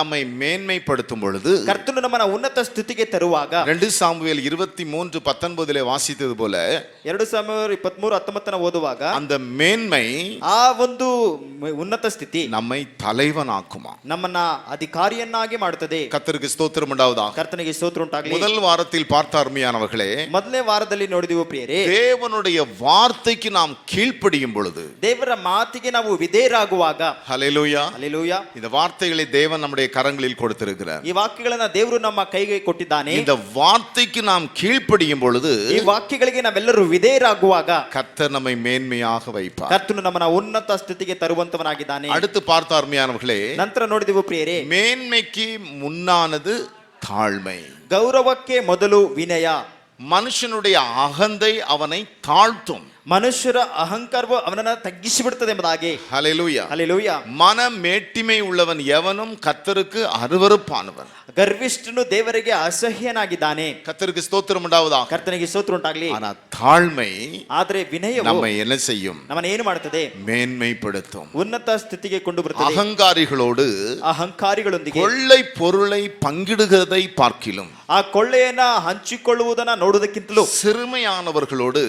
நம்மை மேன்மைப்படுத்தும் பொழுது, ಕರ್ತನು ನಮ್ಮನ್ನ ಉನ್ನತ ಸ್ಥಿತಿಗೆ ತರುವಾಗ, 2 சாமுவேல் 23:19 வாசித்தது போல 2 ಸಾಮುವೇಲ 23:19 ಓದುವಾಗ அந்த மேன்மை ಆ ಒಂದು ಉನ್ನತ ಸ್ಥಿತಿ நம்மை தலைவனாக்குமா, ನಮ್ಮನ್ನ ಅಧಿಕಾರಿಯನ್ನಾಗಿ ಮಾಡುತ್ತದೆ. கர்த்தருக்கு ஸ்தோத்திரம் உண்டாவதாக. ಕರ್ತನಿಗೆ ಸ್ತೋತ್ರ ಉಂಟಾಗಲಿ. முதல் வாரத்தில் பார்த்த அருமையானவர்களே, ಮೊದಲನೇ ವಾರದಲ್ಲಿ ನೋಡಿದೆವು ಪ್ರಿಯರೇ, தேவனுடைய வார்த்தைக்கு நாம் கீழ்ப்படியும் பொழுது, ದೇವರ ಮಾತಿಗೆ ನಾವು ವಿಧೇಯರಾಗುವಾಗ, ஹல்லேலூயா, ಹಲ್ಲೆಲೂಯಾ, இந்த வார்த்தைகளை தேவன் நம்முடைய கரங்களில் கொடுத்திருக்கிறார். ಈ ವಾಕ್ಯಗಳನ್ನ ದೇವರು ನಮ್ಮ ಕೈಗೆ ಕೊಟ್ಟಿದ್ದಾನೆ. இந்த வார்த்தைக்கு நாம் கீழ்ப்படியும் பொழுது, ಈ ವಾಕ್ಯಗಳಿಗೆ ನಾವೆಲ್ಲರೂ ವಿಧೇಯರಾಗುವಾಗ கர்த்தர் நம்மை மேன்மையாக வைப்பார். ಕರ್ತನು ನಮ್ಮನ್ನ ಉನ್ನತ ಸ್ಥಿತಿಗೆ ತರುವಂತವನಾಗಿದ್ದಾನೆ. அடுத்து பார்த்த அருமையானவர்களே, ನಂತರ ನೋಡಿದೆವು ಪ್ರಿಯರೇ, மேன்மைக்கு முன்னானது தாழ்மை. ಗೌರವಕ್ಕೆ ಮೊದಲು ವಿನಯ. மனுஷனுடைய அகந்தை அவனை தாழ்த்தும். ಮನುಷ್ಯರ ಅಹಂಕಾರವು ಅವನನ್ನ ತಗ್ಗಿಸಿ ಬಿಡುತ್ತದೆ ಎಂಬುದಾಗಿ. ஹல்லேலூயா, ಹಲ್ಲೆಲೂಯಾ. மன மேட்டிமை உள்ளவன் எவனும் கர்த்தருக்கு அருவருப்பானவன். ಗರ್ವಿಷ್ಠನು ದೇವರಿಗೆ ಅಸಹ್ಯನಾಗಿದ್ದಾನೆ. கர்த்தருக்கு ஸ்தோத்திரம் உண்டாவதாக. ಕರ್ತನಿಗೆ ಸ್ತೋತ್ರ ಉಂಟಾಗಲಿ. ஆனா தாழ்மை ಆದರೆ ವಿನಯವು நம்மை என்ன செய்யும்? ನಮ್ಮನ್ನು ಏನು ಮಾಡುತ್ತದೆ? மேன்மைப்படுத்தும். ಉನ್ನತ ಸ್ಥಿತಿಗೆ ಕೊಂಡು ಬರುತ್ತದೆ. அகங்காரிகளோடு ಅಹಂಕಾರಿಗಳೊಂದಿಗೆ கொள்ளை பொருளை பங்கிடுகிறதை பார்க்கிலும், ಆ ಕೊಳ್ಳೆಯನ್ನ ಹಂಚಿಕೊಳ್ಳುವುದನ್ನ ನೋಡುವುದಕ್ಕಿಂತಲೂ சிறுமையானவர்களோடு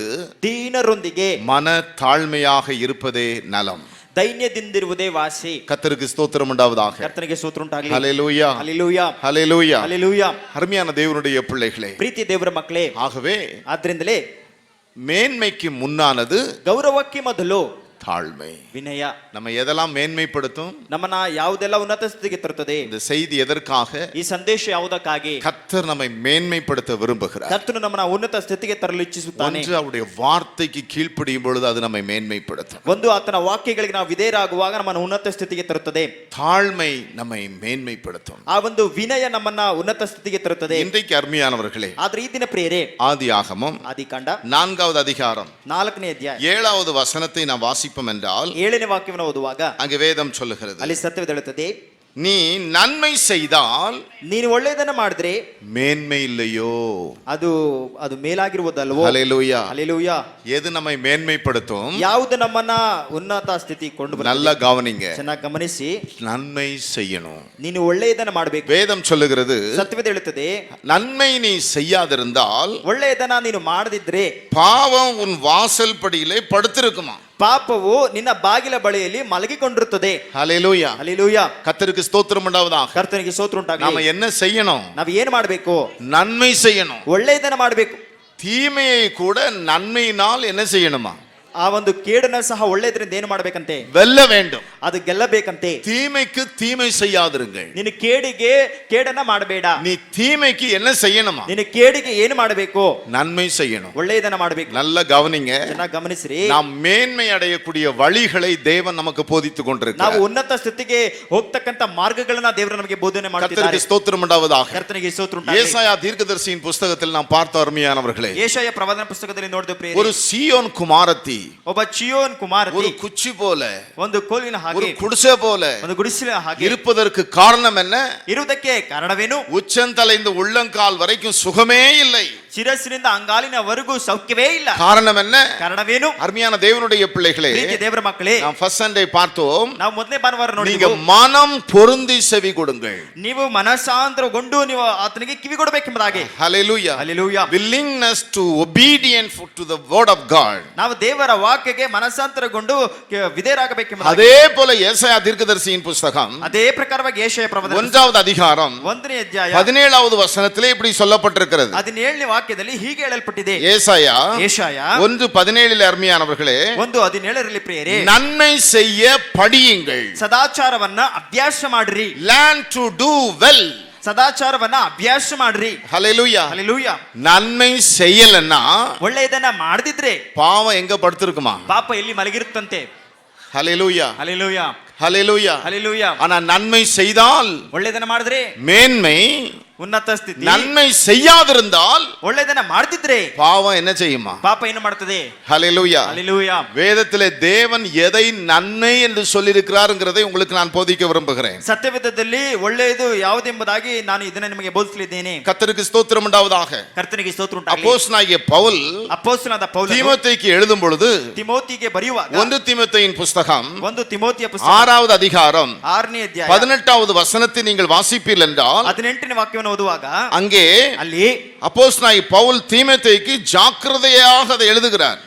ದೀನರೊಂದಿಗೆ மன தாழ்மையாக இருப்பதே நலம். ದೈನ್ಯದಿಂದಿರುವುದೇ ವಾಸಿ. கர்த்தருக்கு ஸ்தோத்திரம் உண்டாவதாக. ಕರ್ತನಿಗೆ ಸ್ತೋತ್ರ ಉಂಟಾಗಲಿ. ஹல்லேலூயா, ಹಲ್ಲೆಲೂಯಾ, ஹல்லேலூயா. ಹಲ್ಲೆಲೂಯಾ. அருமையான தேவனுடைய பிள்ளைகளே, ಪ್ರೀತಿ ದೇವರ ಮಕ್ಕಳೇ, ஆகவே ಆದ್ರಿಂದಲೇ மேன்மைக்கு முன்னானது ಗೌರವಕ್ಕೆ ಮೊದಲು தாழ்மை. ವಿನಯ. நம்ம எதெல்லாம் மேன்மைப்படுத்தும்? ನಮ್ಮನ್ನ ಯಾವುದೆಲ್ಲ ಉನ್ನತ ಸ್ಥಿತಿಗೆ ತರುತ್ತದೆ? இந்த செய்தி எதற்காக? ಈ ಸಂದೇಶ ಯಾವುದಕ್ಕಾಗಿ? கர்த்தர் நம்மை மேன்மைப்படுத்த விரும்புகிறார். ಕರ್ತನು ನಮ್ಮನ್ನ ಉನ್ನತ ಸ್ಥಿತಿಗೆ ತರಲು ಇಚ್ಛಿಸುತ್ತಾನೆ. ஒன்று, அவருடைய வார்த்தைக்கு கீழ்ப்படியும் பொழுது அது நம்மை மேன்மைப்படுத்தும். ಒಂದು, ಆತನ ವಾಕ್ಯಗಳಿಗೆ ನಾವು ವಿಧೇಯರಾಗುವಾಗ ನಮ್ಮನ್ನು ಉನ್ನತ ಸ್ಥಿತಿಗೆ ತರುತ್ತದೆ. தாழ்மை நம்மை மேன்மைப்படுத்தும். ಆ ಒಂದು ವಿನಯ ನಮ್ಮನ್ನ ಉನ್ನತ ಸ್ಥಿತಿಗೆ ತರುತ್ತದೆ. இன்றைக்கு அருமையானவர்களே, ಆದ್ರೆ ಈ ದಿನ ಪ್ರಿಯರೇ, ஆதியாகமம் ಆದಿಕಾಂಡ 4வது அதிகாரம் 4ನೇ ಅಧ್ಯಾಯ 7வது வசனத்தை நாம் வாசிப்போம் என்றால், 7ನೇ ವಾಕ್ಯವನ್ನು ಓದುವಾಗ அங்கே வேதம் சொல்லுகிறது, ಅಲ್ಲಿ ಸತ್ಯವೇದ ಹೇಳುತ್ತದೆ, நீ நன்மை செய்தால் ನೀನು ಒಳ್ಳೆಯದನ್ನ ಮಾಡಿದ್ರೆ மேன்மை இல்லையோ? ಅದು ಅದು ಮೇಲಾಗಿರುವುದಲ್ವೋ? ஹல்லேலூயா. ಹಲ್ಲೆಲೂಯಾ. எது நம்மை மேன்மைப்படுத்தும்? ಯಾವುದು ನಮ್ಮನ್ನ ಉನ್ನತ ಸ್ಥಿತಿ ಕೊಂಡು ಬರುತ್ತದೆ? நல்லா கவனிங்க. ಚೆನ್ನಾಗಿ ಗಮನಿಸಿ. நன்மை செய்யணும். ನೀನು ಒಳ್ಳೆಯದನ್ನ ಮಾಡಬೇಕು. வேதம் சொல்லுகிறது, ಸತ್ಯವೇದ ಹೇಳುತ್ತದೆ, நன்மை நீ செய்யாதிருந்தால் ಒಳ್ಳೆಯದನ್ನ ನೀನು ಮಾಡದಿದ್ರೆ பாவம் உன் வாசல் படியிலே படுத்திருக்குமா? ಪಾಪವು ನಿನ್ನ ಬಾಗಿಲ ಬಳಿಯಲ್ಲಿ ಮಲಗಿಕೊಂಡಿರುತ್ತದೆ. ஹல்லேலூயா. ಹಲ್ಲೆಲೂಯಾ. கர்த்தருக்கு ஸ்தோத்திரம் உண்டாவதாக. ಕರ್ತನಿಗೆ ಸ್ತೋತ್ರ ಉಂಟಾಗಲಿ. நாம என்ன செய்யணும்? ನಾವು ಏನು ಮಾಡಬೇಕು? நன்மை செய்யணும். ಒಳ್ಳೆಯದನ್ನ ಮಾಡಬೇಕು. தீமையை கூட நன்மையினால் என்ன செய்யணுமா? ಆ ಒಂದು ಕೇಡನ್ನ ಸಹ ಒಳ್ಳೆಯದರಿಂದ ಏನು ಮಾಡಬೇಕಂತೆ? வெல்ல வேண்டும். ಅದು ಗೆಲ್ಲಬೇಕಂತೆ. தீமைக்கு தீமை செய்யாதிருங்கள். ನೀನು ಕೇಡಿಗೆ ಕೇಡನ್ನ ಮಾಡಬೇಡ. நீ தீமைக்கு என்ன செய்யணுமா? ನೀನು ಕೇಡಿಗೆ ಏನು ಮಾಡಬೇಕು? நன்மை செய்யணும். ಒಳ್ಳೆಯದನ್ನ ಮಾಡಬೇಕು. நல்ல கவனிங்க. ಚೆನ್ನಾಗಿ ಗಮನಿಸ್ರಿ. நாம் மேன்மை அடையக்கூடிய வழிகளை தேவன் நமக்கு போதித்துக் கொண்டிருக்கிறார். ನಾವು ಉನ್ನತ ಸ್ಥಿತಿಗೆ ಹೋಗ್ತಕ್ಕಂತ ಮಾರ್ಗಗಳನ್ನ ದೇವರು ನಮಗೆ ಬೋಧನೆ ಮಾಡ್ತಿದ್ದಾರೆ. கர்த்தருக்கு ஸ்தோத்திரம் உண்டாவதாக. ಕರ್ತನಿಗೆ ಸ್ತೋತ್ರ ಉಂಟಾಗಲಿ. ஏசாயா தீர்க்கதரிசியின் புத்தகத்தில் நாம் பார்த்த அருமையானவர்களே, ಯೆಶಾಯ ಪ್ರವಾದನ ಪುಸ್ತಕದಲ್ಲಿ ನೋಡಿದ ಪ್ರಿಯರೇ, ஒரு சீயோன் குமாரத்தி, ಒಬ್ಬ ಚಿಯೋನ್ ಕುಮಾರತಿ, ஒரு குச்சி போல, ಒಂದು ಕೋಲಿನ ஒரு ಹಾಗೆ, குடிசை போல ಒಂದು ಗುಡಿಸಲ ಹಾಗೆ இருப்பதற்கு காரணம் என்ன? ಇರುವುದಕ್ಕೆ ಕಾರಣವೇನು? உச்சந்தலைந்து உள்ளங்கால் வரைக்கும் சுகமே இல்லை. ಶಿರಸ್ಸಿನಿಂದ ಅಂಗಾಲಿನವರೆಗೂ ಸೌಖ್ಯವೇ ಇಲ್ಲ. காரணம் என்ன? ಕಾರಣವೇನು? அருமையான தேவனுடைய பிள்ளைகளே, ಪ್ರೀತಿ ದೇವರ ಮಕ್ಕಳೇ, நாம் ஃபர்ஸ்ட் சண்டே பார்த்தோம், ನಾವು ಮೊದಲನೇ ಭಾನುವಾರ நீங்க ನೋಡಿದೆವು, மனம் பொருந்தி செவி கொடுங்கள். ನೀವು ಮನಸಾಂತರಗೊಂಡು ನೀವು ಆತನಿಗೆ ಕಿವಿ ಕೊಡಬೇಕೆಂಬುದಾಗಿ. ஹல்லேலூயா. Hallelujah. willingness to obedient to the word of God. ನಾವು ದೇವರ ವಾಕ್ಯಕ್ಕೆ ಮನಸಾಂತರಗೊಂಡು ವಿಧೇಯರಾಗಬೇಕೆಂಬುದಾಗಿ. அதே போல ஏசாயா தீர்க்கதரிசியின் புத்தகம் ಅದೇ ಪ್ರಕಾರವಾಗಿ ಯೆಶಾಯ ಪ್ರವಾದನ 1வது அதிகாரம் 1ನೇ ಅಧ್ಯಾಯ 17வது வசனத்திலே இப்படி சொல்லப்பட்டிருக்கிறது. 17ನೇ ವಾಕ್ಯದಲ್ಲಿ ಹೀಗೆ ಹೇಳಲ್ಪಟ್ಟಿದೆ. ஏசாயா ಯೆಶಾಯ 1:17 அருமையானவர்களே, 1:17 ಪ್ರಿಯರೇ, நன்மை செய்ய படியுங்கள். ಸದಾಚಾರವನ್ನ ಅಭ್ಯಾಸ ಮಾಡ್ರಿ. learn to do well. ಸದಾಚಾರವನ್ನ ಅಭ್ಯಾಸ ಮಾಡ್ರಿ. ஹல்லேலூயா. ಹಲ್ಲೆಲೂಯಾ. நன்மை செய்யலன்னா ಒಳ್ಳೆಯದನ್ನ ಮಾಡದಿದ್ರೆ பாவம் எங்க படுத்திருக்குமா? ಪಾಪ ಎಲ್ಲಿ ಮಲಗಿರುತ್ತಂತೆ. ஹல்லேலூயா. ಹಲ್ಲೆಲೂಯಾ. ஹல்லேலூயா. ಹಲ್ಲೆಲೂಯಾ. ஆனா நன்மை செய்தால் ಒಳ್ಳೆಯದನ್ನ ಮಾಡಿದ್ರೆ மேன்மை ಉನ್ನತ ಸ್ಥಿತಿ. நன்மை செய்யாதிருந்தால் ಒಳ್ಳೆಯದನ್ನ ಮಾಡ್ತಿದ್ರೆ பாவம் என்ன செய்யுமா? ಪಾಪ ಏನು ಮಾಡ್ತದೆ? ஹல்லேலூயா. ஹalleluya. வேதத்திலே தேவன் எதை நன்மை என்று சொல்லியிருக்கிறார்ங்கிறதை உங்களுக்கு நான் போதிக்க விரும்புகிறேன். ಸತ್ಯವೇದದಲ್ಲಿ ಒಳ್ಳೆಯದು ಯಾವುದೆಂಬುದಾಗಿ ನಾನು ಇದನ್ನ ನಿಮಗೆ ಬೋಧಿಸಲಿದ್ದೇನೆ. கர்த்தருக்கு ஸ்தோத்திரம் உண்டாவதாக. ಕರ್ತನಿಗೆ ಸ್ತೋತ್ರ ಉಂಟಾಗಲಿ. அப்போஸ்தலனாகிய பவுல் ಅಪೊಸ್ತಲನಾದ ಪೌಲನು தீமோத்தேயுக்கு எழுதும் பொழுது ತಿಮೋತಿಗೆ ಬರೆಯುವಾಗ 1 தீமோத்தேயின் புஸ்தகம் 1 ತಿಮೋತಿಯ ಪುಸ್ತಕ 6வது அதிகாரம் 6ನೇ ಅಧ್ಯಾಯ 18வது வசனத்தை நீங்கள் வாசிப்பீர்கள் என்றால் 18ನೇ ವಾಕ್ಯವನ್ನು ಓದುವಾಗ அங்கே ಅಲ್ಲಿ அப்போஸ்தலனாகிய பவுல் தீமோத்தேயுக்கு ஜாக்கிரதையாக அதை எழுதுகிறார்.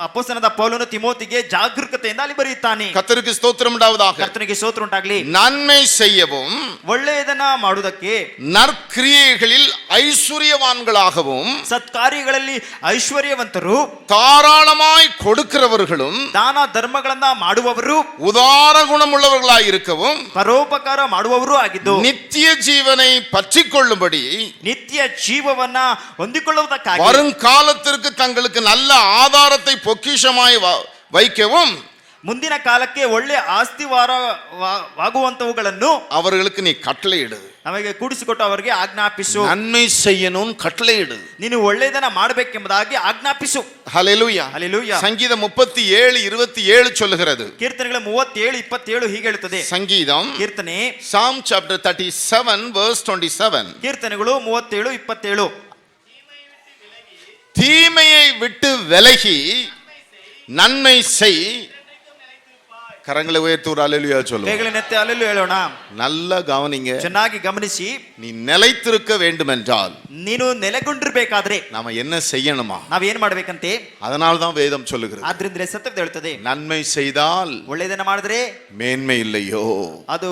ಅಪೊಸ್ತಲನಾದ ಪೌಲನು ತಿಮೋತಿಗೆ ಜಾಗರೂಕತೆಯಿಂದ ಅಲ್ಲಿ ಬರೆಯುತ್ತಾನೆ. கர்த்தருக்கு ஸ்தோத்திரம் உண்டாவதாக. ಕರ್ತನಿಗೆ ಸ್ತೋತ್ರ ಉಂಟಾಗಲಿ. நன்மை செய்யவும் ಒಳ್ಳೆಯದನ್ನ ಮಾಡುವುದಕ್ಕೆ நற்கிரியைகளில் ஐஸ்வர்யவான்களாகவும் ಸತ್ಕಾರ್ಯಗಳಲ್ಲಿ ಐಶ್ವರ್ಯವಂತರು தாராளமாய் கொடுக்கிறவர்களும் ದಾನ ಧರ್ಮಗಳನ್ನ ಮಾಡುವವರು உதார குணமுள்ளவர்களாய் இருக்கவும் ಪರೋಪಕಾರ ಮಾಡುವವರು ಆಗಿದ್ದು நித்திய ஜீவனை பற்றிக் கொள்ளும்படி ನಿತ್ಯ ಜೀವವನ್ನ ಹೊಂದಿಕೊಳ್ಳುವುದಕ್ಕಾಗಿ வருங்காலத்திற்கு தங்களுக்கு நல்ல ஆதாரத்தை பொக்கிஷமாய் வைக்கவும் ಮುಂದಿನ ಕಾಲಕ್ಕೆ ಒಳ್ಳೆ ಆಸ್ತಿವಾರವಾಗುವಂತವುಗಳನ್ನು அவர்களுக்கு நீ கட்டளையிடு. ನಮಗೆ ಕೂಡಿಸಿಕೊಟ್ಟು ಅವರಿಗೆ ಆಜ್ಞಾಪಿಸು. நன்மை செய்யணும் கட்டளையிடு. ನೀನು ಒಳ್ಳೆಯದನ್ನ ಮಾಡಬೇಕೆಂಬುದಾಗಿ ಆಜ್ಞಾಪಿಸು. ஹல்லேலூயா. ಹಲ್ಲೆಲೂಯಾ. சங்கீதம் 37:27 சொல்லுகிறது. ಕೀರ್ತನೆಗಳು 37:27 ಹೀಗೆ ಹೇಳುತ್ತದೆ. சங்கீதம் ಕೀರ್ತನೆ Psalm chapter 37 verse 27. ಕೀರ್ತನೆಗಳು 37:27 தீமையை விட்டு விலகி நன்மை செய். கரங்களை உயர்த்தி ஒரு அல்லேலூயா சொல்லு. ಬೇಗನೆತ್ತೆ ಅಲ್ಲೆಲ್ಲೂ ಹೇಳೋಣ. நல்லா கவனிங்க. ಚೆನ್ನಾಗಿ ಗಮನಿಸಿ. நீ நிலைத்திருக்க வேண்டுமென்றால் ನೀನು ನೆಲೆಗೊಂಡಿರಬೇಕಾದ್ರೆ நாம என்ன செய்யணுமா? ನಾವೇನ್ ಮಾಡ್ಬೇಕಂತೆ? அதனால தான் வேதம் சொல்லுகிறது. ಆದ್ರಿಂದ ಸತ್ಯವೇದ ಹೇಳುತ್ತದೆ, நன்மை செய்தால் ಒಳ್ಳೆಯದನ್ನ ಮಾಡಿದ್ರೆ மேன்மை இல்லையோ? ಅದು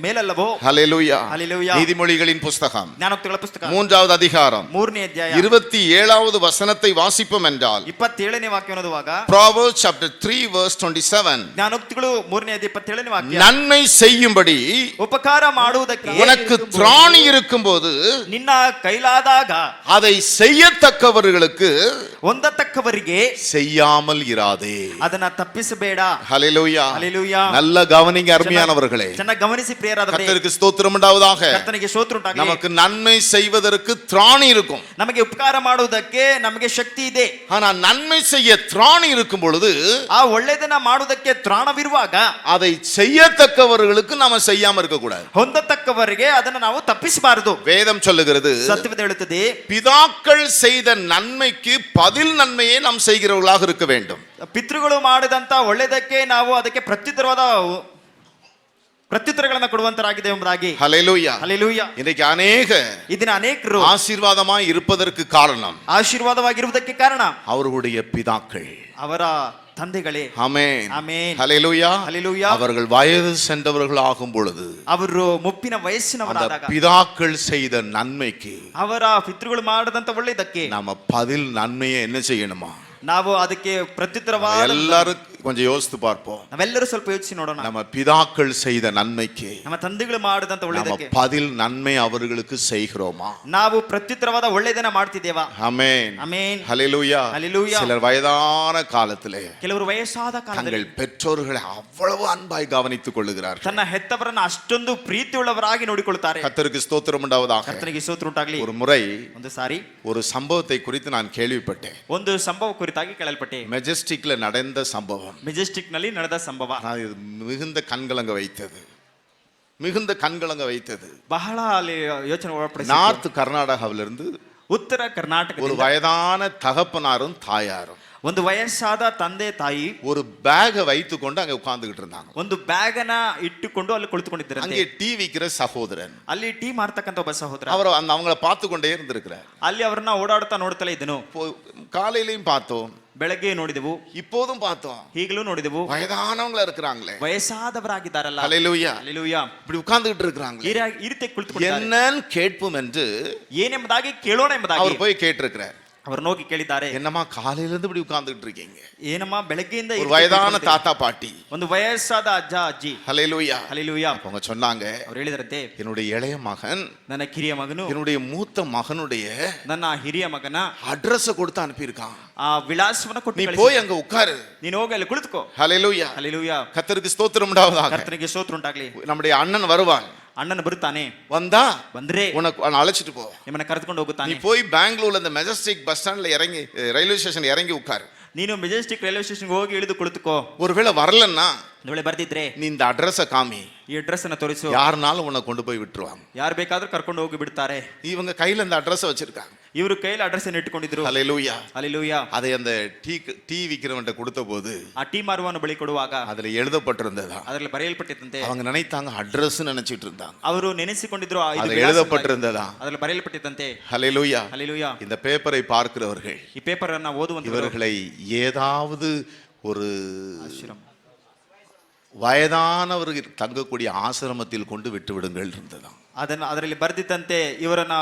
ಮೇಲಲ್ಲವೋ? ஹல்லேலூயா. ஹல்லேலூயா. நீதிமொழிகளின் புஸ்தகம் ಜ್ಞಾನೋಕ್ತಿಗಳ ಪುಸ್ತಕ 3வது அதிகாரம் 3ನೇ ಅಧ್ಯಾಯ 27வது வசனத்தை வாசிப்போம் என்றால் 27ನೇ ವಾಕ್ಯವನ್ನು ಓದುವಾಗ Proverbs chapter 3 verse 27. ಜ್ಞಾನೋಕ್ತಿಗಳು 3ನೇ ಅಧ್ಯಾಯ 27ನೇ ವಾಕ್ಯ. நன்மை செய்யும்படி ಉಪಕಾರ ಮಾಡುವುದಕ್ಕೆ உனக்கு திராணி இருக்கும்போது ನಿನ್ನ ಕೈಲಾದಾಗ அதை செய்யத்தக்கவர்களுக்கு ಹೊಂದತಕ್ಕವರಿಗೆ செய்யாமல் இராதே. ಅದನ್ನ ತಪ್ಪಿಸಬೇಡ. ஹல்லேலூயா. ಹಲ್ಲೆಲೂಯಾ. நல்ல கவனிங்க அருமையானவர்களே. ಚೆನ್ನಾಗಿ ಗಮನಿಸಿ ಪ್ರಿಯರಾದವರೇ. கர்த்தருக்கு ஸ்தோத்திரம் உண்டாவதாக. ಕರ್ತನಿಗೆ ಸ್ತೋತ್ರ ಉಂಟಾಗಲಿ. நமக்கு நன்மை செய்வதற்கு திராணி இருக்கும். ನಮಗೆ ಉಪಕಾರ ಮಾಡುವುದಕ್ಕೆ ನಮಗೆ ಶಕ್ತಿ ಇದೆ. ஆனா நன்மை செய்ய திராணி இருக்கும் பொழுது ಆ ಒಳ್ಳೆಯದನ್ನ ಮಾಡುವುದಕ್ಕೆ ತ್ರಾಣವಿರುವಾಗ அதை செய்யத்தக்கவர்களுக்கு நாம செய்யாம இருக்க கூடாது. ಹೊಂದತಕ್ಕವರಿಗೆ ಅದನ್ನು ನಾವು ತಪ್ಪಿಸಬಾರದು. வேதம் சொல்லுகிறது, ಸತ್ಯವೇದ ಹೇಳುತ್ತದೆ, பிதாக்கள் செய்த நன்மைக்கு பதில் நன்மையை நாம் செய்கிறவர்களாக இருக்க வேண்டும். ಪಿತೃಗಳು ಮಾಡಿದಂತ ಒಳ್ಳೆಯದಕ್ಕೆ ನಾವು ಅದಕ್ಕೆ ಪ್ರತ್ಯುತ್ತರಗಳನ್ನು ಕೊಡುವಂತರಾಗಿದೆ ಎಂಬುದಾಗಿ. ஹல்லேலூயா. ಹಲ್ಲೆಲೂಯಾ. இன்னைக்கு அநேக ಇದನ್ನ ಅನೇಕರು ஆசீர்வாதமாய் இருப்பதற்கு காரணம் ಆಶೀರ್ವಾದವಾಗಿರುವುದಕ್ಕೆ ಕಾರಣ அவர்களுடைய பிதாக்கள், ಅವರ ತಂದೆಗಳೇ. ஆமென். ಆಮೆನ್. ஹல்லேலூயா. ಹಲ್ಲೆಲೂಯಾ. அவர்கள் வயது சென்றவர்கள் ஆகும் பொழுது ಅವರು ಮುಪ್ಪಿನ ವಯಸ್ಸಿನವರಾದಾಗ பிதாக்கள் செய்த நன்மைக்கு ಅವರ ಪಿತೃಗಳು ಮಾಡದಂತ ಒಳ್ಳೆಯದಕ್ಕೆ நாம பதில் நன்மையை என்ன செய்யணுமா? ನಾವು ಅದಕ್ಕೆ ಪ್ರತ್ಯುತ್ತರವಾದ எல்லாரும் கொஞ்சம் யோசித்து பார்ப்போம். ನಾವೆಲ್ಲರೂ ಸ್ವಲ್ಪ ಯೋಚಿಸಿ ನೋಡೋಣ. நம்ம பிதாக்கள் செய்த நன்மைக்கு ನಮ್ಮ ತಂದೆಗಳು ಮಾಡಿದಂತ நம்ம ಒಳ್ಳೆಯದಕ್ಕೆ பதில் நன்மை அவர்களுக்கு செய்கிறோமா? ನಾವು ಪ್ರತ್ಯುತ್ತರವಾದ ಒಳ್ಳೆಯದನ್ನ ಮಾಡ್ತಿದ್ದೇವಾ? ஆமென். ಆಮೆನ್. ஹல்லேலூயா. ஹல்லேலூயா. சிலர் வயதான காலத்திலே ಕೆಲವರು ವಯಸ್ಸಾದ ಕಾಲದಲ್ಲಿ தங்கள் பெற்றோர்களை அவ்வளவு அன்பாய் கவனித்துக் கொள்ளுகிறார்கள். ತನ್ನ ಹೆತ್ತವರನ್ನ ಅಷ್ಟೊಂದು ಪ್ರೀತಿಯುಳ್ಳವರಾಗಿ ನೋಡಿಕೊಳ್ಳುತ್ತಾರೆ. கர்த்தருக்கு ஸ்தோத்திரம் உண்டாவதாக. ಕರ್ತನಿಗೆ ಸ್ತೋತ್ರ ಉಂಟಾಗಲಿ. ஒரு முறை ಒಂದು ಸಾರಿ ஒரு சம்பவத்தை குறித்து நான் கேள்விப்பட்டேன். ಒಂದು ಸಂಭವ ಕುರಿತಾಗಿ ಕೇಳಲ್ಪಟ್ಟೆ. மெஜஸ்டிக்ல நடந்த சம்பவம். ಮೆಜೆಸ್ಟಿಕ್ ನಲ್ಲಿ ನಡೆದ ಸಂಭವ நான் இது மிகுந்த கண்கலங்க வைத்தது, மிகுந்த கண்கலங்க வைத்தது. ಬಹಳ ಅಲ್ಲಿ ಯೋಚನೆ ಒಳಪಡಿಸಿ. நார்த் கர்நாடகாவிலிருந்து ಉತ್ತರ ஒரு ಕರ್ನಾಟಕದಿಂದ வயதான தகப்பனாரும் தாயாரும் ಒಂದು ವಯಸ್ಸಾದ ತಂದೆ ತಾಯಿ ஒரு பேகை வைத்துக் கொண்டு அங்க உட்கார்ந்துகிட்டு இருந்தாங்க. ಒಂದು ಬ್ಯಾಗ್ ಅನ್ನ ಇಟ್ಟುಕೊಂಡು ಅಲ್ಲಿ ಕುಳಿತುಕೊಂಡಿದ್ದಾರೆ. அங்கே டீ விக்கிற சகோதரன், ಅಲ್ಲಿ ಟೀ ಮಾರ್ತಕ್ಕಂತ ಒಬ್ಬ ಸಹೋದರ, அவர் அவங்கள பார்த்து கொண்டே இருந்திருக்கிறார். ಅಲ್ಲಿ ಅವರನ್ನ ಓಡಾಡ್ತಾ ನೋಡ್ತಲೇ ಇದ್ದನು. காலையிலையும் பார்த்தோம், ಬೆಳಗ್ಗೆ ನೋಡಿದೆವು, இப்போதும் பார்த்தோம். ಈಗಲೂ ನೋಡಿದೆವು. வயதானவங்களா இருக்கிறாங்களே, ವಯಸ್ಸಾದವರಾಗಿದ್ದಾರಲ್ಲ. ஹல்லேலூயா, ಹಲ್ಲೆಲೂಯಾ. இப்படி உட்கார்ந்துகிட்டு இருக்காங்களே, ಈ ರೀತಿ ಕುಳಿತುಕೊಂಡಿದ್ದಾರೆ. என்னன்னு கேட்போம் என்று ಏನೆಂಬುದಾಗಿ ಕೇಳೋಣ ಎಂಬುದಾಗಿ அவர் போய் கேட்டிருக்கிறார். ಅವರನ್ನು ಹೋಗಿ ಕೇಳಿದ್ದಾರೆ. என்னம்மா ಕಾலையில இருந்து இப்படி உட்கார்ந்துகிட்டு இருக்கீங்க? ಏನಮ್ಮ ಬೆಳಗ್ಗೆಯಿಂದ ஒரு வயதான தாத்தா பாட்டி, ಒಂದು ವಯಸ್ಸಾದ ಅಜ್ಜ ಅಜ್ಜಿ. ஹல்லேலூயா. ಹಲ್ಲೆಲೂಯಾ. அவங்க சொன்னாங்க, ಅವ್ರು ಹೇಳಿದರಂತೆ, என்னுடைய இளைய மகன் ನನ್ನ ಕಿರಿಯ ಮಗನು என்னுடைய மூத்த மகனுடைய ನನ್ನ ಹಿರಿಯ ಮಗನ அட்ரஸ் கொடுத்து அனுப்பியிருக்கான். ಆ ವಿಳಾಸವನ್ನ ಕೊಟ್ಟು நீ ಕಳಿಸಿದ. போய் அங்க உட்காரு. ನೀನು ಹೋಗಿ ಅಲ್ಲಿ ಕುಳಿತುಕೋ. ஹல்லேலூயா. ಹಲ್ಲೆಲೂಯಾ. கர்த்தருக்கு ஸ்தோத்திரம் உண்டாவதாக. ಕರ್ತನಿಗೆ ಸ್ತೋತ್ರ ಉಂಟಾಗಲಿ. நம்முடைய அண்ணன் வருவான், ಅಣ್ಣನ ಬರುತ್ತಾನೆ, வந்தா ಬಂದ್ರೆ உனக்கு அவனை அழைச்சிட்டு போ. ನಿಮ್ಮನ್ನ ಕರೆದುಕೊಂಡು நீ ಹೋಗುತ್ತಾನೆ. போய் பெங்களூர்ல இந்த மெஜஸ்டிக் பஸ் ஸ்டாண்ட்ல இறங்கி ரயில்வே ஸ்டேஷன் இறங்கி உட்காரு. ನೀನು ಮೆಜೆಸ್ಟಿಕ್ ರೈಲ್ವೆ ಸ್ಟೇಷನ್ಗೆ ಹೋಗಿ ಇಳಿದು ಕುಳಿತುಕೋ. ஒருவேளை வரலன்னா ಒಂದು ವೇಳೆ ಬರ್ದಿದ್ರೆ நீ இந்த அட்ரஸ காமி, ಈ ಅಡ್ರೆಸ್ ಅನ್ನ ತೋರಿಸು. யாருனாலும் உன்னை கொண்டு போய் விட்டுருவாங்க. ಯಾರು ಬೇಕಾದ್ರೂ ಕರ್ಕೊಂಡು ಹೋಗಿ ಬಿಡ್ತಾರೆ. இவங்க கையில இந்த அட்ரஸ வச்சிருக்காங்க. ಇವರು ಕೈಯಲ್ಲಿ ಅಡ್ರೆಸ್ ಅನ್ನು ಇಟ್ಟುಕೊಂಡಿದ್ರು. ஹல்லேலூயா. ಹಲ್ಲೆಲೂಯಾ. அதை அந்த டீ விக்கிறவன்ட்ட கொடுத்த போது ಆ ಟೀ ಮಾರುವವನ ಬಳಿ ಕೊಡುವಾಗ அதுல எழுதப்பட்டிருந்ததா. ಅದರಲ್ಲಿ ಬರೆಯಲ್ಪಟ್ಟಿದ್ದಂತೆ. அவங்க நினைத்தாங்க அட்ரஸ் நினைச்சிட்டு இருந்தாங்க. ಅವರು ನೆನೆಸಿಕೊಂಡಿದ್ರು ಇದು அது ವಿಳಾಸ ಅಂತ. எழுதப்பட்டிருந்ததா. ಅದರಲ್ಲಿ ಬರೆಯಲ್ಪಟ್ಟಿದ್ದಂತೆ. ஹல்லேலூயா. ಹಲ್ಲೆಲೂಯಾ. இந்த பேப்பரை பார்க்கிறவர்கள் ಈ ಪೇಪರ್ ಅನ್ನ ಓದುವಂತವರು இவர்களை ஏதாவது ஒரு ಆಶ್ರಮ வயதானவர்கள் தங்கக்கூடிய ஆசிரமத்தில் கொண்டு விட்டு விடுங்கள் இருந்ததாம். ಅದರಲ್ಲಿ ಬರ್ದಿದ್ದಂತೆ ಇವರನ್ನ